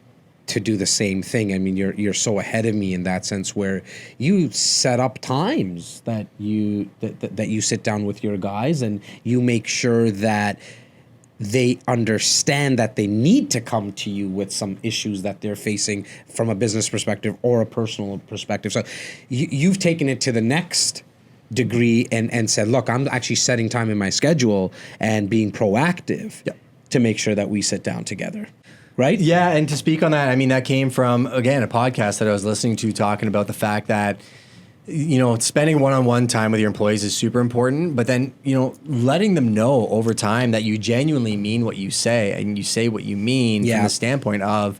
to do the same thing. I mean, you're so ahead of me in that sense, where you set up times that you sit down with your guys and you make sure that they understand that they need to come to you with some issues that they're facing from a business perspective or a personal perspective. So you've taken it to the next degree and said, look, I'm actually setting time in my schedule and being proactive to make sure that we sit down together. Right? Yeah, and to speak on that, I mean, that came from, again, a podcast that I was listening to talking about the fact that, spending one-on-one time with your employees is super important, but then, letting them know over time that you genuinely mean what you say and you say what you mean from the standpoint of,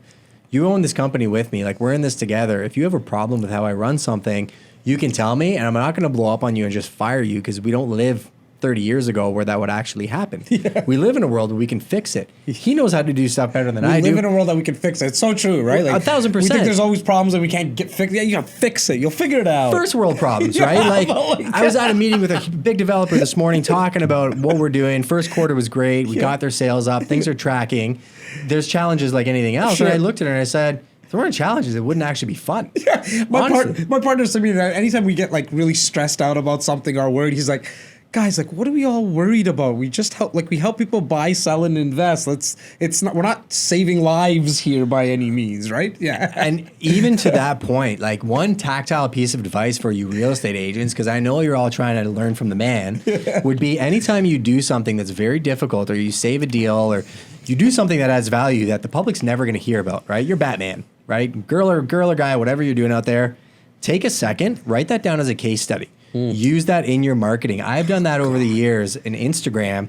you own this company with me, like we're in this together. If you have a problem with how I run something, you can tell me, and I'm not going to blow up on you and just fire you, because we don't live 30 years ago where that would actually happen. Yeah. We live in a world where we can fix it. He knows how to do stuff better than I do. We live in a world that we can fix it. It's so true, right? Like, 1,000%. We think there's always problems that we can't get fixed. Yeah, you gotta fix it. You'll figure it out. First world problems, right? I was at a meeting with a big developer this morning talking about what we're doing. First quarter was great. We got their sales up. Things are tracking. There's challenges like anything else. Sure. And I looked at her and I said, if there weren't challenges, it wouldn't actually be fun. Yeah. My partner said to me that anytime we get really stressed out about something or worried, he's like, guys, what are we all worried about? We just help people buy, sell, and invest. We're not saving lives here by any means, right? Yeah. And even to that point, one tactile piece of advice for you real estate agents, because I know you're all trying to learn from the man, would be anytime you do something that's very difficult, or you save a deal, or you do something that adds value that the public's never going to hear about, right? You're Batman, right? Girl or guy, whatever you're doing out there, take a second, write that down as a case study. Use that in your marketing. I've done that over the years in Instagram.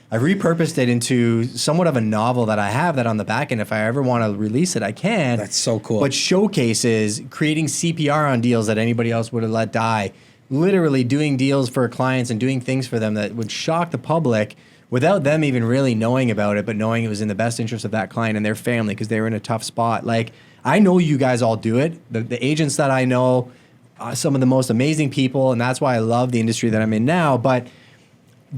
I've repurposed it into somewhat of a novel that I have that on the back end. If I ever want to release it, I can. That's so cool. But showcases creating CPR on deals that anybody else would have let die. Literally doing deals for clients and doing things for them that would shock the public without them even really knowing about it, but knowing it was in the best interest of that client and their family because they were in a tough spot. Like, I know you guys all do it. The agents that I know, some of the most amazing people, and that's why I love the industry that I'm in now. But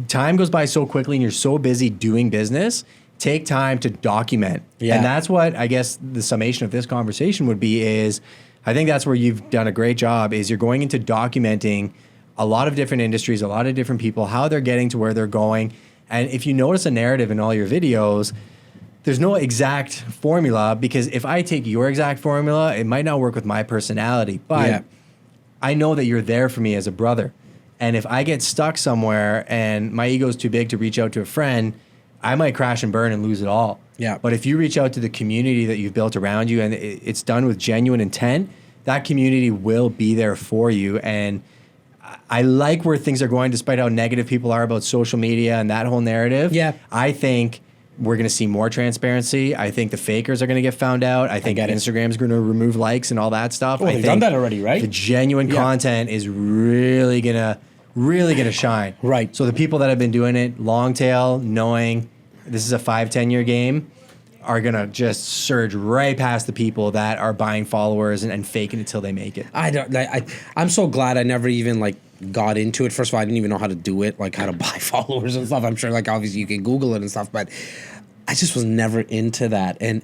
time goes by so quickly and you're so busy doing business. Take time to document. Yeah. And that's what I guess the summation of this conversation would be is, I think that's where you've done a great job, is you're going into documenting a lot of different industries, a lot of different people, how they're getting to where they're going. And if you notice a narrative in all your videos, there's no exact formula, because if I take your exact formula, it might not work with my personality. But I know that you're there for me as a brother. And if I get stuck somewhere and my ego is too big to reach out to a friend, I might crash and burn and lose it all. Yeah. But if you reach out to the community that you've built around you and it's done with genuine intent, that community will be there for you. And I like where things are going, despite how negative people are about social media and that whole narrative. Yeah. I think we're going to see more transparency. I think the fakers are going to get found out. I think Instagram's going to remove likes and all that stuff. They've done that already, right? The genuine content is really going to shine. Right. So the people that have been doing it long tail, knowing this is a 5-10 year game, are going to just surge right past the people that are buying followers and faking it till they make it. I'm so glad I never even got into it. First of all, I didn't even know how to do it, like how to buy followers and stuff. I'm sure obviously you can Google it and stuff, but I just was never into that. And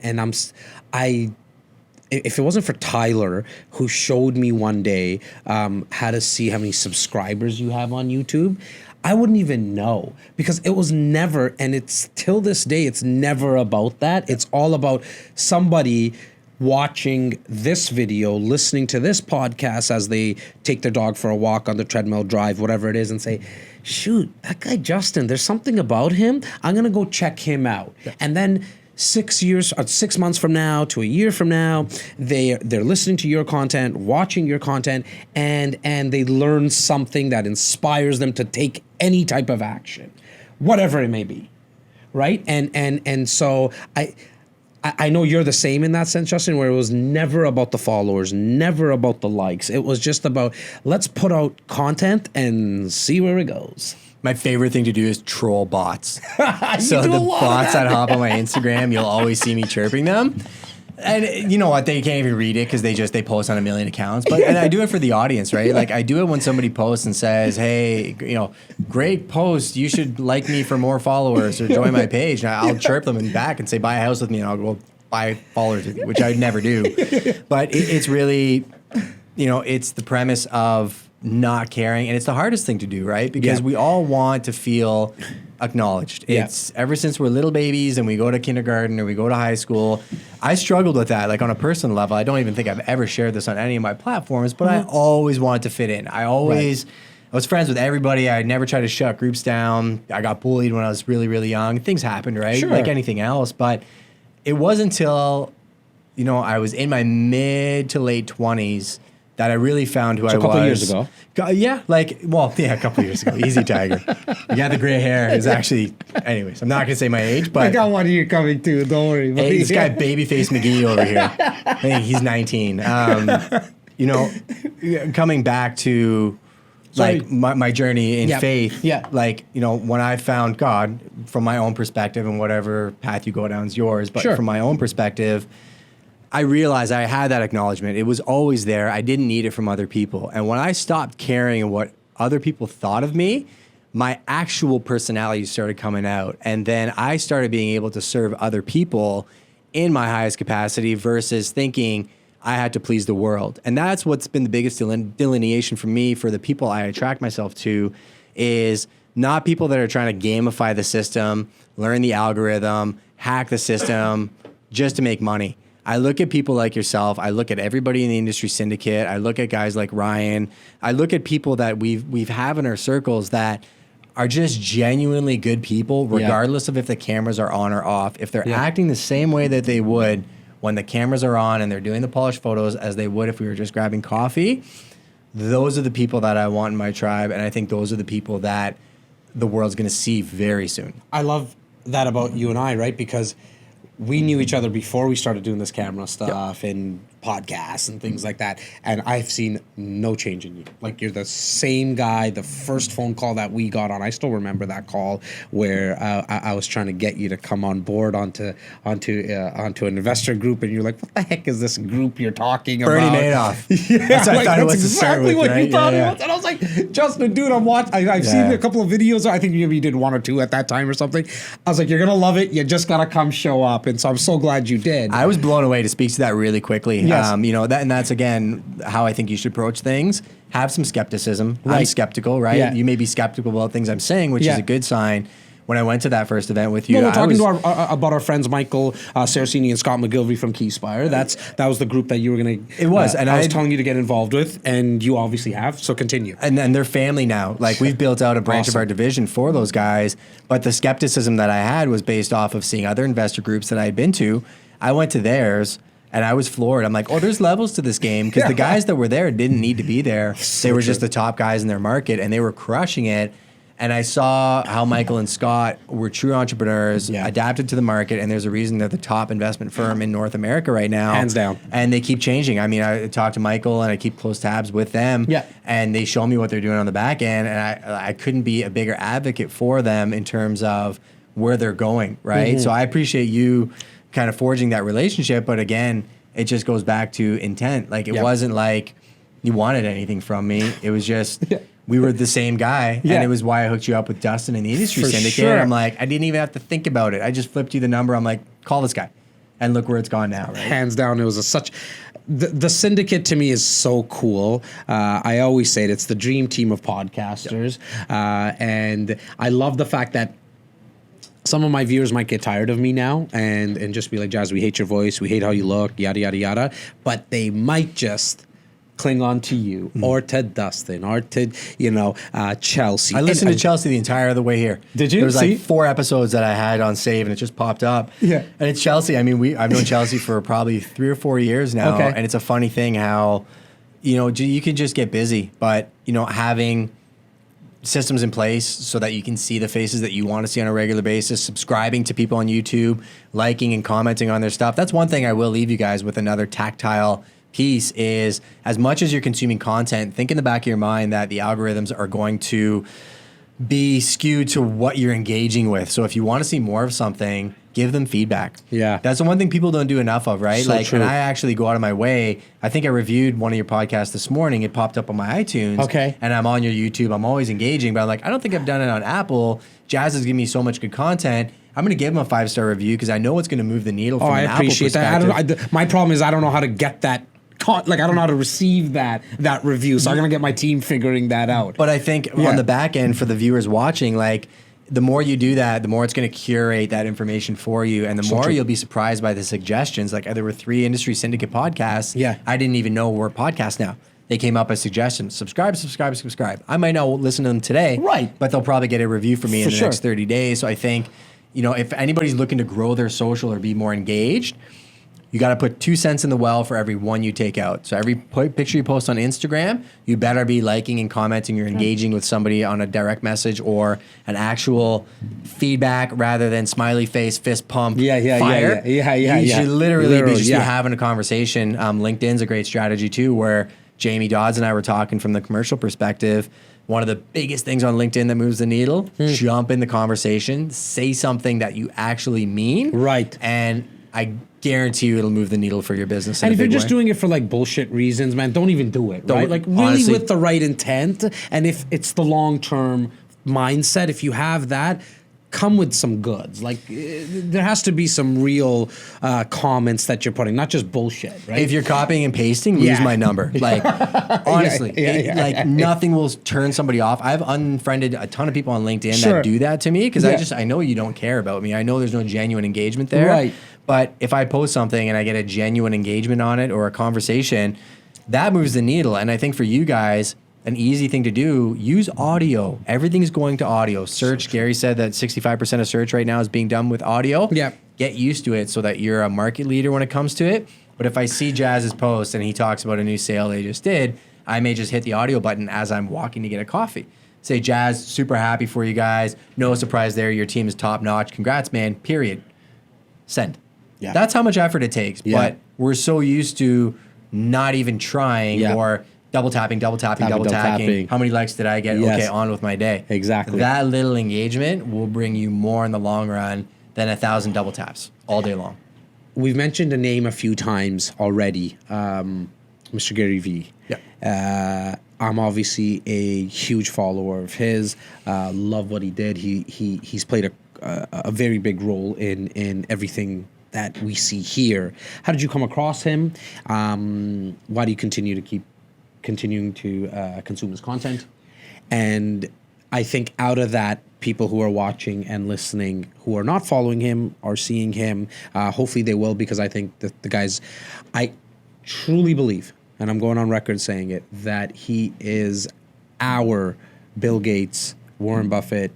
if it wasn't for Tyler, who showed me one day how to see how many subscribers you have on YouTube, I wouldn't even know, because it was never, and it's till this day, it's never about that. It's all about somebody watching this video, listening to this podcast as they take their dog for a walk on the treadmill, drive, whatever it is, and say, shoot, that guy Justin, there's something about him. I'm going to go check him out. Yeah. And then 6 months from now to a year from now, they're listening to your content, watching your content, and they learn something that inspires them to take any type of action, whatever it may be, right? And so I know you're the same in that sense, Justin, where it was never about the followers, never about the likes. It was just about, let's put out content and see where it goes. My favorite thing to do is troll bots. So the bots that hop on my Instagram, you'll always see me chirping them. And you know what? They can't even read it because they post on a million accounts. And I do it for the audience, right? Like, I do it when somebody posts and says, hey, great post. You should like me for more followers or join my page. And I'll chirp them back and say, buy a house with me, and I'll go buy followers with you, which I would never do. But it's really, it's the premise of not caring, and it's the hardest thing to do, right? Because we all want to feel acknowledged. It's ever since we're little babies and we go to kindergarten or we go to high school. I struggled with that, on a personal level. I don't even think I've ever shared this on any of my platforms, but I always wanted to fit in. I was friends with everybody. I never tried to shut groups down. I got bullied when I was really, really young. Things happened, right? Sure. Like anything else. But it wasn't until, I was in my mid to late 20s that I really found who I was. A couple of years ago. Yeah, a couple of years ago. Easy, Tiger. You got the gray hair. Is actually, anyways, I'm not going to say my age, but. I got one of you coming too, don't worry. Hey, this guy, Babyface McGee over here. I think he's 19. Coming back to my journey in faith. Yeah. When I found God, from my own perspective, and whatever path you go down is yours, but from my own perspective, I realized I had that acknowledgement. It was always there. I didn't need it from other people. And when I stopped caring what other people thought of me, my actual personality started coming out. And then I started being able to serve other people in my highest capacity versus thinking I had to please the world. And that's what's been the biggest delineation for me, for the people I attract myself to, is not people that are trying to gamify the system, learn the algorithm, hack the system just to make money. I look at people like yourself. I look at everybody in the industry syndicate. I look at guys like Ryan. I look at people that we've have in our circles that are just genuinely good people, regardless of if the cameras are on or off. If they're acting the same way that they would when the cameras are on and they're doing the polished photos as they would if we were just grabbing coffee, those are the people that I want in my tribe. And I think those are the people that the world's going to see very soon. I love that about you and I, right? Because we knew each other before we started doing this camera stuff and podcasts and things like that. And I've seen no change in you. Like, you're the same guy. The first phone call that we got on, I still remember that call where I was trying to get you to come on board onto an investor group, and you're like, "What the heck is this group you're talking about?" Bernie Madoff. Yeah, that's what I thought it was exactly to start with, what right? you thought it was. And I was like, "Justin, dude, I've seen a couple of videos. I think you did 1 or 2 at that time or something." I was like, "You're gonna love it. You just gotta come show up." And so I'm so glad you did. I was blown away to speak to that really quickly. Yes. That's again how I think you should approach things. Have some skepticism. Right. I'm skeptical, right? Yeah. You may be skeptical about things I'm saying, which is a good sign. When I went to that first event with you, we're talking about our friends Michael Saraceni and Scott McGilvery from Keyspire. That was the group that you were going to. It was, and I was telling you to get involved with, and you obviously have. So continue. And then they're family now. Like, we've built out a branch of our division for those guys. But the skepticism that I had was based off of seeing other investor groups that I had been to. I went to theirs. And I was floored. I'm like, oh, there's levels to this game, because the guys that were there didn't need to be there. They were just the top guys in their market, and they were crushing it. And I saw how Michael and Scott were true entrepreneurs, adapted to the market, and there's a reason they're the top investment firm in North America right now. Hands down. And they keep changing. I mean, I talk to Michael, and I keep close tabs with them. Yeah. And they show me what they're doing on the back end, and I couldn't be a bigger advocate for them in terms of where they're going, right? Mm-hmm. So I appreciate you kind of forging that relationship, but again, it just goes back to intent. Like, it wasn't like you wanted anything from me. It was just we were the same guy, and it was why I hooked you up with Dustin in the industry syndicate. Sure. I'm like, I didn't even have to think about it. I just flipped you the number. I'm like, call this guy, and look where it's gone now. Right? Hands down, it was the syndicate to me is so cool. I always say it's the dream team of podcasters, and I love the fact that some of my viewers might get tired of me now and just be like, "Jas, we hate your voice, we hate how you look, yada, yada, yada." But they might just cling on to you or to Dustin or to, Chelsea. I listened to Chelsea the entire other way here. Did you? There was like 4 episodes that I had on save, and it just popped up. Yeah. And it's Chelsea. I mean, I've known Chelsea for probably 3 or 4 years now. Okay. And it's a funny thing how, you can just get busy, but, having systems in place so that you can see the faces that you want to see on a regular basis, subscribing to people on YouTube, liking and commenting on their stuff. That's one thing I will leave you guys with, another tactile piece, is as much as you're consuming content, think in the back of your mind that the algorithms are going to be skewed to what you're engaging with. So if you want to see more of something, give them feedback. Yeah. That's the one thing people don't do enough of, right? So true. And I actually go out of my way. I think I reviewed one of your podcasts this morning. It popped up on my iTunes. Okay. And I'm on your YouTube. I'm always engaging, but I'm like, I don't think I've done it on Apple. Jas has given me so much good content. I'm going to give him a 5-star review because I know it's going to move the needle from an Apple perspective. I appreciate that. My problem is I don't know how to get that. I don't know how to receive that review, so I'm gonna get my team figuring that out. But I think on the back end, for the viewers watching, like, the more you do that, the more it's going to curate that information for you, and the more you'll be surprised by the suggestions. Like, there were 3 industry syndicate podcasts. Yeah, I didn't even know were podcasts now. They came up as suggestions. Subscribe. I might not listen to them today, right? But they'll probably get a review from me in the next 30 days. So I think, if anybody's looking to grow their social or be more engaged, you got to put 2 cents in the well for every 1 you take out. So every picture you post on Instagram, you better be liking and commenting. You're engaging with somebody on a direct message or an actual feedback rather than smiley face, fist pump, fire. You should literally be just having a conversation. LinkedIn's a great strategy too, where Jamie Dodds and I were talking from the commercial perspective. One of the biggest things on LinkedIn that moves the needle, jump in the conversation, say something that you actually mean. Right. And I guarantee you it'll move the needle for your business. And if you're just doing it for like bullshit reasons, man, don't even do it, right? Like, really, honestly, with the right intent. And if it's the long-term mindset, if you have that, come with some goods. Like, there has to be some real comments that you're putting, not just bullshit, right? If you're copying and pasting, lose my number. Like, honestly, nothing will turn somebody off. I've unfriended a ton of people on LinkedIn that do that to me because I know you don't care about me. I know there's no genuine engagement there. Right. But if I post something and I get a genuine engagement on it or a conversation, that moves the needle. And I think for you guys, an easy thing to do, use audio. Everything's going to audio. Search, Gary said that 65% of search right now is being done with audio. Yeah. Get used to it so that you're a market leader when it comes to it. But if I see Jas's post and he talks about a new sale they just did, I may just hit the audio button as I'm walking to get a coffee. Say, Jas, super happy for you guys. No surprise there. Your team is top notch. Congrats, man. Period. Send. Yeah. That's how much effort it takes. Yeah. But we're so used to not even trying or double tapping. How many likes did I get? Yes. Okay, on with my day. Exactly. That little engagement will bring you more in the long run than 1,000 double taps all day long. We've mentioned a name a few times already, Mr. Gary Vee. Yeah. I'm obviously a huge follower of his. Love what he did. He's played a very big role in everything that we see here. How did you come across him? Why do you continuing to consume his content? And I think out of that, people who are watching and listening who are not following him are seeing him. Hopefully they will, because I think that the guys, I truly believe, and I'm going on record saying it, that he is our Bill Gates, Warren Buffett,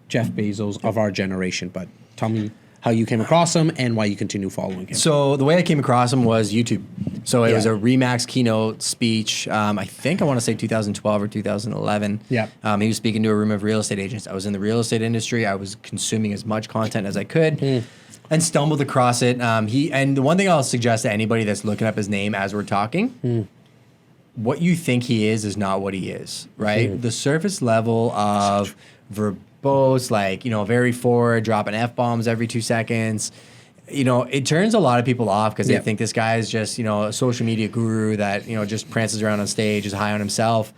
Jeff Bezos of our generation. But tell me how you came across him and why you continue following him. So the way I came across him was YouTube. So it was a Remax keynote speech. I want to say 2012 or 2011. Yeah. He was speaking to a room of real estate agents. I was in the real estate industry. I was consuming as much content as I could and stumbled across it. And the one thing I'll suggest to anybody that's looking up his name as we're talking, what you think he is not what he is, right? The surface level of verbose, very forward, dropping F-bombs every 2 seconds. It turns a lot of people off because they think this guy is just, a social media guru that, just prances around on stage, is high on himself.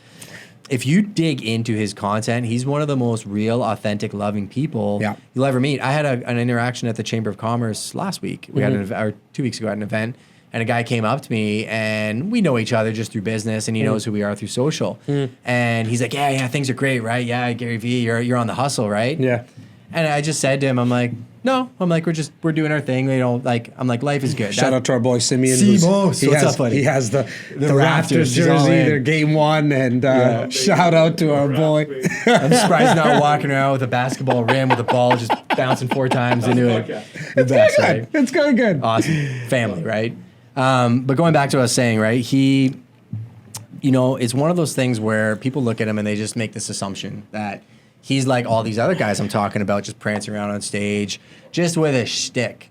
If you dig into his content, he's one of the most real, authentic, loving people you'll ever meet. I had an interaction at the Chamber of Commerce last week. We had or 2 weeks ago at an event, and a guy came up to me, and we know each other just through business, and he knows who we are through social. And he's like, yeah, things are great, right? Yeah, Gary Vee, you're on the hustle, right? Yeah. And I just said to him, I'm like, no. I'm like, we're doing our thing. I'm like, life is good. Shout out to our boy Simeon. What's up, buddy? He has the Raptors jersey, their game one, and shout out to our boy. I'm surprised he's not walking around with a basketball rim with a ball just bouncing 4 times into it. It's best, right? It's going good. Awesome. Family, right? But going back to what I was saying, right? He, it's one of those things where people look at him and they just make this assumption that he's like all these other guys I'm talking about, just prancing around on stage, just with a shtick.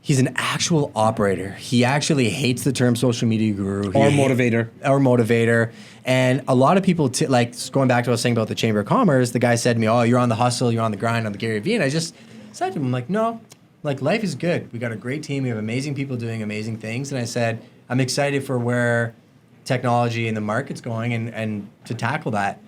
He's an actual operator. He actually hates the term social media guru. Or motivator. And a lot of people, going back to what I was saying about the Chamber of Commerce, the guy said to me, oh, you're on the hustle, you're on the grind, on the Gary Vee. And I just said to him, I'm like, no, life is good. We got a great team. We have amazing people doing amazing things. And I said, I'm excited for where technology and the market's going and to tackle that.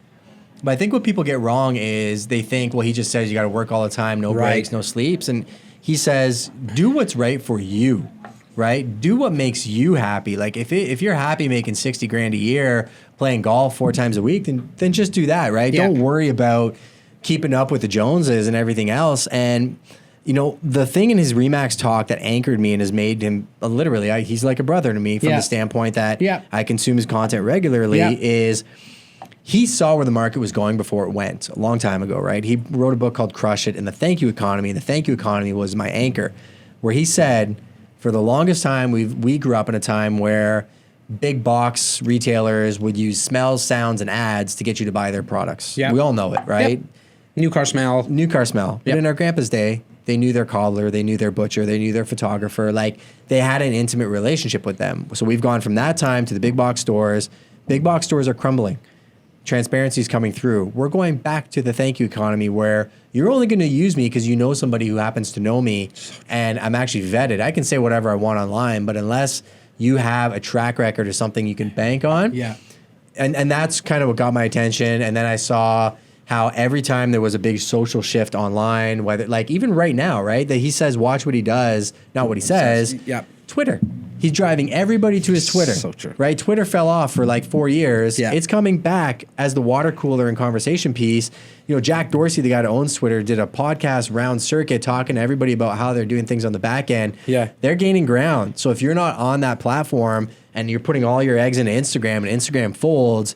But I think what people get wrong is they think, well, he just says you got to work all the time, no breaks, no sleeps. And he says, do what's right for you, right? Do what makes you happy. Like if you're happy making $60,000 a year, playing golf 4 times a week, then just do that, right? Yeah. Don't worry about keeping up with the Joneses and everything else. And the thing in his Remax talk that anchored me and has made him literally, he's like a brother to me from the standpoint that I consume his content regularly is he saw where the market was going before it went a long time ago, right? He wrote a book called Crush It and the Thank You Economy. And the Thank You Economy was my anchor, where he said, for the longest time, we grew up in a time where big box retailers would use smells, sounds, and ads to get you to buy their products. Yep. We all know it, right? Yep. New car smell. But in our grandpa's day, they knew their cobbler, they knew their butcher, they knew their photographer. Like, they had an intimate relationship with them. So we've gone from that time to the big box stores. Big box stores are crumbling. Transparency is coming through. We're going back to the thank you economy where you're only going to use me because you know somebody who happens to know me and I'm actually vetted. I can say whatever I want online, but unless you have a track record or something you can bank on. Yeah. And that's kind of what got my attention. And then I saw how every time there was a big social shift online, whether even right now, right, that he says, watch what he does, not what he says. Yeah. Twitter. He's driving everybody to his Twitter. So true. Right? Twitter fell off for 4 years. Yeah. It's coming back as the water cooler and conversation piece. Jack Dorsey, the guy that owns Twitter, did a podcast round circuit talking to everybody about how they're doing things on the back end. Yeah. They're gaining ground. So if you're not on that platform and you're putting all your eggs into Instagram and Instagram folds,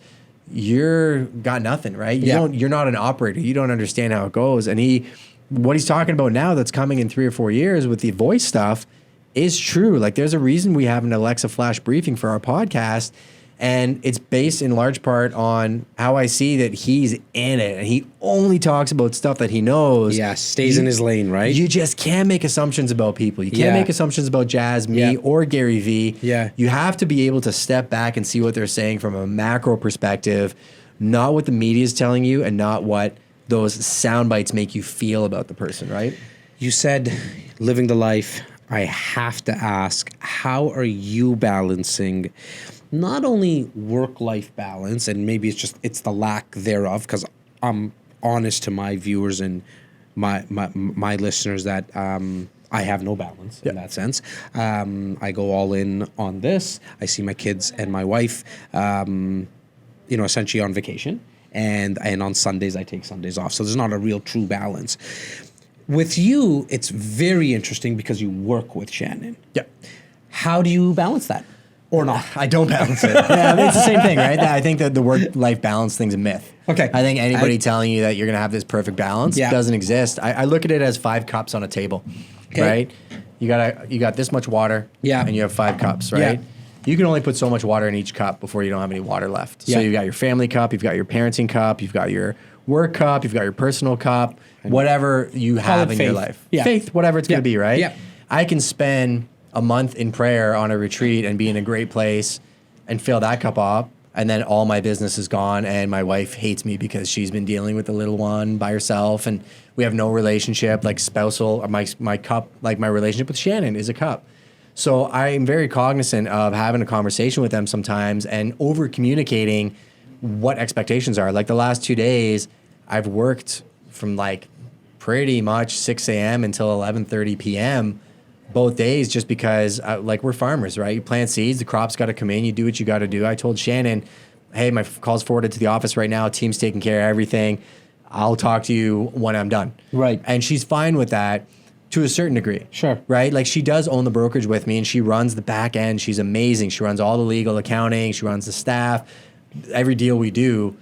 you're got nothing, right? You're not an operator. You don't understand how it goes. And what he's talking about now that's coming in 3 or 4 years with the voice stuff is true. There's a reason we have an Alexa flash briefing for our podcast. And it's based in large part on how I see that he's in it and he only talks about stuff that he knows. Yeah, stays in his lane, right? You just can't make assumptions about people. You can't make assumptions about Jas, me, or Gary Vee. Yeah. You have to be able to step back and see what they're saying from a macro perspective, not what the media is telling you and not what those sound bites make you feel about the person, right? You said living the life. I have to ask, how are you balancing not only work-life balance, and maybe it's the lack thereof, because I'm honest to my viewers and my listeners that I have no balance in that sense. I go all in on this. I see my kids and my wife, essentially on vacation, and on Sundays I take Sundays off. So there's not a real true balance. With you, it's very interesting because you work with Shannon. Yeah. How do you balance that? Or not? I don't balance it. Yeah, I mean, it's the same thing, right? I think that the work-life balance thing's a myth. Okay. I think anybody telling you that you're going to have this perfect balance doesn't exist. I look at it as 5 cups on a table, right? You got this much water, and you have 5 cups, right? Yeah. You can only put so much water in each cup before you don't have any water left. So you've got your family cup, you've got your parenting cup, you've got your work cup, you've got your personal cup, whatever you have in your life. Yeah. Faith, whatever it's going to be, right? Yeah. I can spend a month in prayer on a retreat and be in a great place and fill that cup up, and then all my business is gone and my wife hates me because she's been dealing with the little one by herself and we have no relationship, like spousal, or my cup, like my relationship with Shannon is a cup. So I'm very cognizant of having a conversation with them sometimes and over communicating what expectations are. Like the last 2 days, I've worked from like pretty much 6 a.m. until 11:30 p.m. both days, just because like we're farmers, right? You plant seeds, the crops got to come in, you do what you got to do. I told Shannon, hey, my call's forwarded to the office right now. Team's taking care of everything. I'll talk to you when I'm done. Right. And she's fine with that to a certain degree. Sure. Right? Like she does own the brokerage with me and she runs the back end. She's amazing. She runs all the legal accounting. She runs the staff. Every deal we do,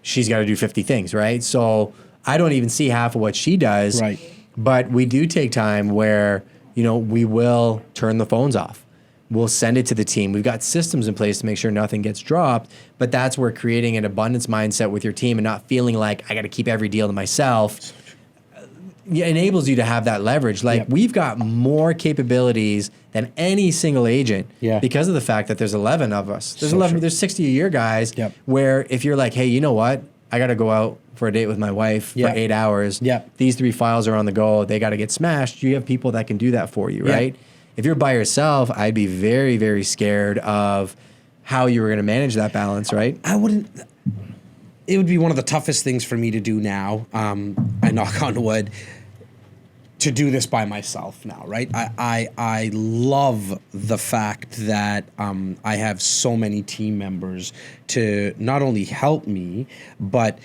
she's got to do 50 things, right? So I don't even see half of what she does. Right. But we do take time where, we will turn the phones off. We'll send it to the team. We've got systems in place to make sure nothing gets dropped, but that's where creating an abundance mindset with your team and not feeling like I got to keep every deal to myself enables you to have that leverage. Like we've got more capabilities than any single agent because of the fact that there's 11 of us. There's 60 a year guys where if you're like, hey, you know what? I got to go out for a date with my wife for 8 hours. These 3 files are on the go. They got to get smashed. You have people that can do that for you, right? If you're by yourself, I'd be very, very scared of how you were going to manage that balance, right? I wouldn't. It would be one of the toughest things for me to do now. I knock on wood. To do this by myself now, right? I love the fact that I have so many team members to not only help me, but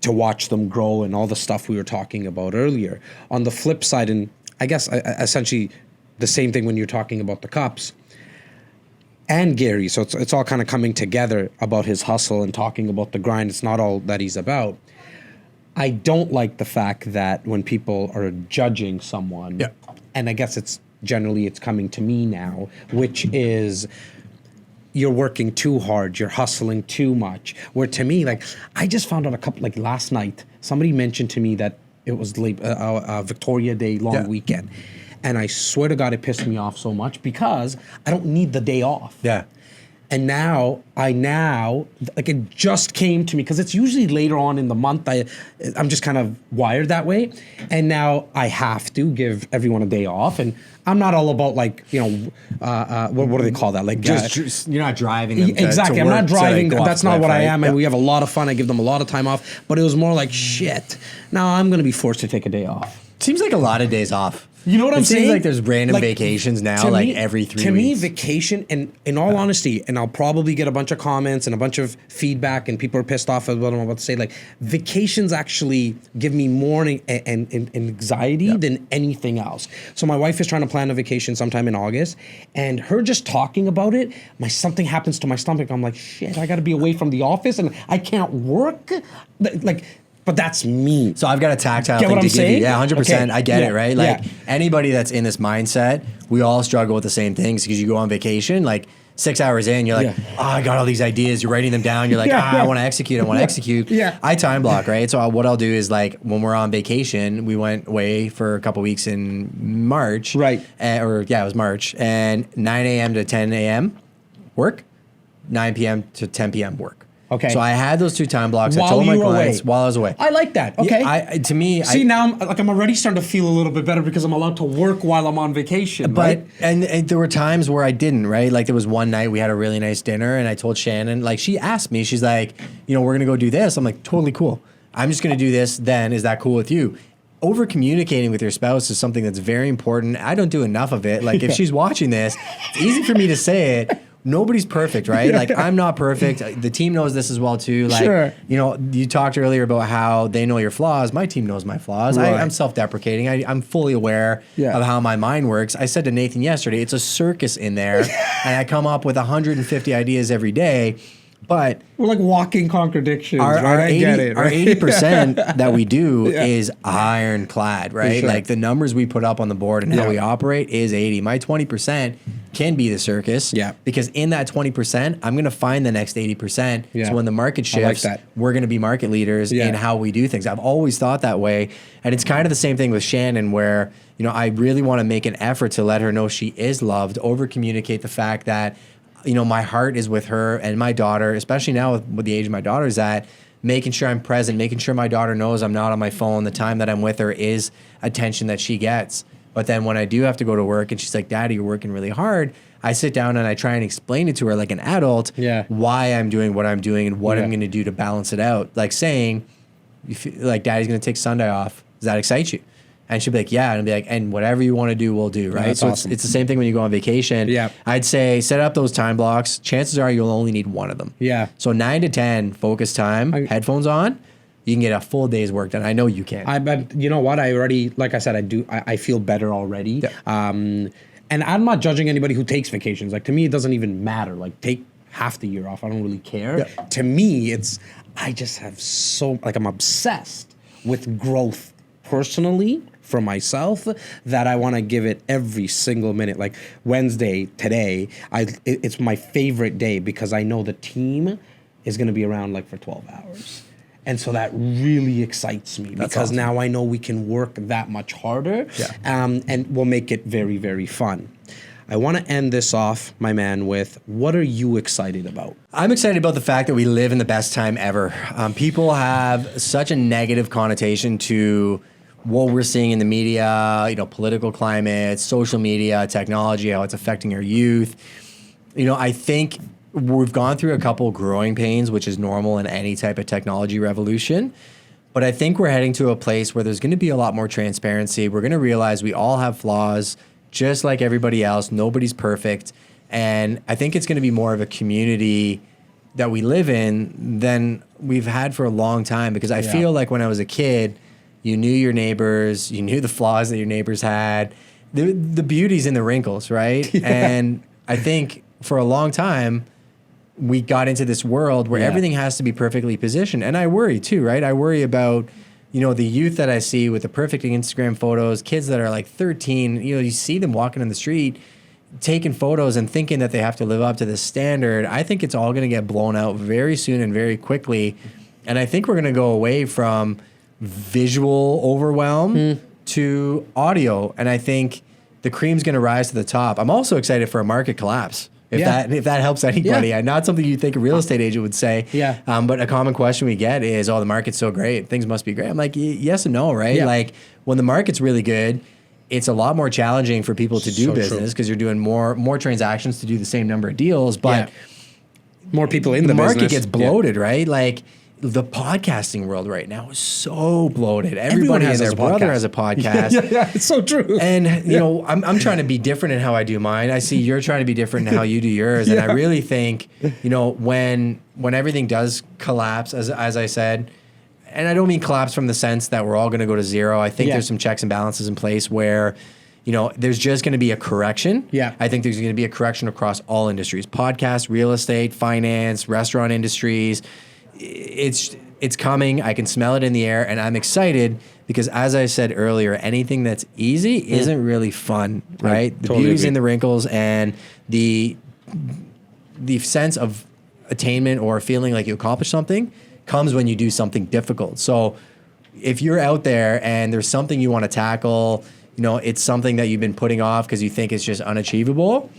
to watch them grow and all the stuff we were talking about earlier. On the flip side, and I guess essentially the same thing when you're talking about the cups and Gary, so it's all kind of coming together about his hustle and talking about the grind. It's not all that he's about. I don't like the fact that when people are judging someone, and I guess it's coming to me now, which is you're working too hard, you're hustling too much. Where to me, like I just found out like last night, somebody mentioned to me that it was Victoria Day long weekend. And I swear to God, it pissed me off so much because I don't need the day off. Yeah. And now, like it just came to me because it's usually later on in the month. I'm just kind of wired that way. And now I have to give everyone a day off. And I'm not all about like, what do they call that? Like just you're not driving them exactly. to I'm work not driving. That's not what I am. Right? And we have a lot of fun. I give them a lot of time off. But it was more like, shit, now I'm going to be forced to take a day off. Seems like a lot of days off. You know what I'm saying? It seems like there's random vacations now, like every 3 weeks. To me, vacation, and in all honesty, and I'll probably get a bunch of comments and a bunch of feedback, and people are pissed off at what I'm about to say. Like, vacations actually give me more and anxiety than anything else. So my wife is trying to plan a vacation sometime in August, and her just talking about it, something happens to my stomach. I'm like, shit, I got to be away from the office, and I can't work. But that's me. So I've got a tactile thing to give you. Yeah, 100%. Okay. I get it, right? Like anybody that's in this mindset, we all struggle with the same things because you go on vacation, like 6 hours in, you're like, oh, I got all these ideas. You're writing them down. You're like, I want to execute. Yeah. I time block, right? So what I'll do is like when we're on vacation, we went away for a couple weeks in March. Right. It was March. And 9 a.m. to 10 a.m. work, 9 p.m. to 10 p.m. work. Okay. So I had those 2 time blocks. While I told my you were clients away. while I was away. I like that. Okay. Yeah, now I'm already starting to feel a little bit better because I'm allowed to work while I'm on vacation. But right? and there were times where I didn't, right? Like there was one night we had a really nice dinner and I told Shannon, like she asked me, she's like, we're gonna go do this. I'm like, totally cool. I'm just gonna do this then. Is that cool with you? Over communicating with your spouse is something that's very important. I don't do enough of it. Like if she's watching this, it's easy for me to say it. Nobody's perfect, right? Like I'm not perfect. The team knows this as well too. Like, you talked earlier about how they know your flaws. My team knows my flaws. Right. I'm self-deprecating. I'm fully aware of how my mind works. I said to Nathan yesterday, it's a circus in there, and I come up with 150 ideas every day. But we're like walking contradictions. Our right? 80% that we do is ironclad, right? Sure. Like the numbers we put up on the board and how we operate is 80. My 20% can be the circus. Yeah. Because in that 20%, I'm going to find the next 80%. Yeah. So when the market shifts, we're going to be market leaders in how we do things. I've always thought that way. And it's kind of the same thing with Shannon where, I really want to make an effort to let her know she is loved, over communicate the fact that my heart is with her and my daughter, especially now with the age my daughter's at, making sure I'm present, making sure my daughter knows I'm not on my phone. The time that I'm with her is attention that she gets. But then when I do have to go to work and she's like, Daddy, you're working really hard, I sit down and I try and explain it to her like an adult why I'm doing what I'm doing and what I'm going to do to balance it out. Like saying, like Daddy's going to take Sunday off. Does that excite you? And she'd be like, yeah. And I'd be like, and whatever you want to do, we'll do, right? So awesome. It's the same thing when you go on vacation. Yeah. I'd say set up those time blocks. Chances are you'll only need one of them. Yeah. So 9 to 10, focus time, headphones on, you can get a full day's work done. I know you can. But you know what? I already, like I said, I feel better already. Yeah. And I'm not judging anybody who takes vacations. Like to me, it doesn't even matter. Like take half the year off. I don't really care. Yeah. To me, I just have I'm obsessed with growth personally for myself that I want to give it every single minute. Like Wednesday today, it's my favorite day because I know the team is going to be around like for 12 hours. And so that really excites me because now I know we can work that much harder and we'll make it very, very fun. I want to end this off, my man, with what are you excited about? I'm excited about the fact that we live in the best time ever. People have such a negative connotation to what we're seeing in the media, political climate, social media, technology, how it's affecting our youth. I think we've gone through a couple growing pains, which is normal in any type of technology revolution. But I think we're heading to a place where there's going to be a lot more transparency. We're going to realize we all have flaws, just like everybody else. Nobody's perfect. And I think it's going to be more of a community that we live in than we've had for a long time. Because I feel like when I was a kid, you knew your neighbors, you knew the flaws that your neighbors had. The beauty's in the wrinkles, right? Yeah. And I think for a long time, we got into this world where everything has to be perfectly positioned. And I worry too, right? I worry about, the youth that I see with the perfect Instagram photos, kids that are like 13, you see them walking in the street, taking photos and thinking that they have to live up to this standard. I think it's all going to get blown out very soon and very quickly. And I think we're going to go away from visual overwhelm to audio, and I think the cream's going to rise to the top. I'm also excited for a market collapse. If that helps anybody, not something you think a real estate agent would say. Yeah. But a common question we get is, "Oh, the market's so great, things must be great." I'm like, yes and no, right? Yeah. Like when the market's really good, it's a lot more challenging for people to do business because you're doing more transactions to do the same number of deals, but more people in the market business gets bloated, right? Like. The podcasting world right now is so bloated. Everybody and their brother has a podcast. It's so true. And I'm trying to be different in how I do mine. I see you're trying to be different in how you do yours. And I really think, when everything does collapse, as I said, and I don't mean collapse from the sense that we're all going to go to zero. I think there's some checks and balances in place where, there's just going to be a correction. Yeah. I think there's going to be a correction across all industries: podcasts, real estate, finance, restaurant industries. It's coming. I can smell it in the air, and I'm excited because, as I said earlier, anything that's easy isn't really fun, right? The beauty's in the wrinkles, and the the sense of attainment or feeling like you accomplished something comes when you do something difficult. So if you're out there and there's something you want to tackle, you know, it's something that you've been putting off because you think it's just unachievable,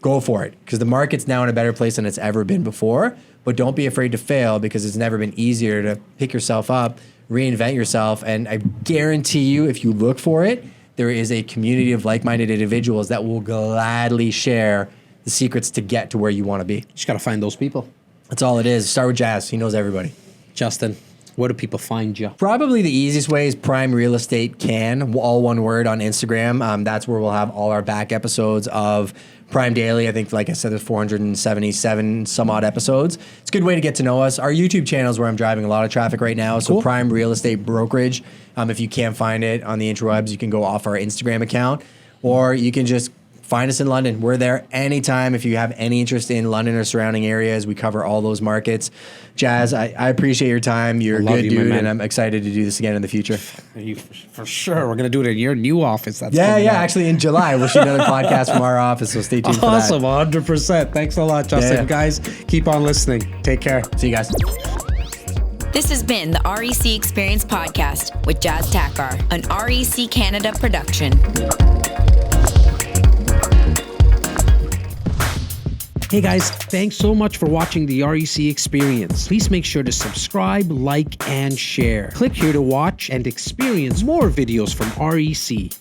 go for it. Because the market's now in a better place than it's ever been before. But don't be afraid to fail, because it's never been easier to pick yourself up, reinvent yourself. And I guarantee you, if you look for it, there is a community of like-minded individuals that will gladly share the secrets to get to where you want to be. Just got to find those people. That's all it is. Start with Jas. He knows everybody. Justin, where do people find you? Probably the easiest way is Prime Real Estate Can, all one word, on Instagram. That's where we'll have all our back episodes of Prime Daily. I think, like I said, there's 477 some odd episodes. It's a good way to get to know us. Our YouTube channel is where I'm driving a lot of traffic right now. So cool. Prime Real Estate Brokerage. If you can't find it on the interwebs, you can go off our Instagram account, or you can just find us in London. We're there anytime. If you have any interest in London or surrounding areas, we cover all those markets. Jas, I appreciate your time. You're a good dude, and I'm excited to do this again in the future. For sure. We're going to do it in your new office. That's Actually, in July, we'll shoot another podcast from our office, so stay tuned for that. Awesome, 100%. Thanks a lot, Justin. Yeah. Guys, keep on listening. Take care. See you guys. This has been the REC Experience Podcast with Jas Takhar, an REC Canada production. Hey guys, thanks so much for watching the REC Experience. Please make sure to subscribe, like, and share. Click here to watch and experience more videos from REC.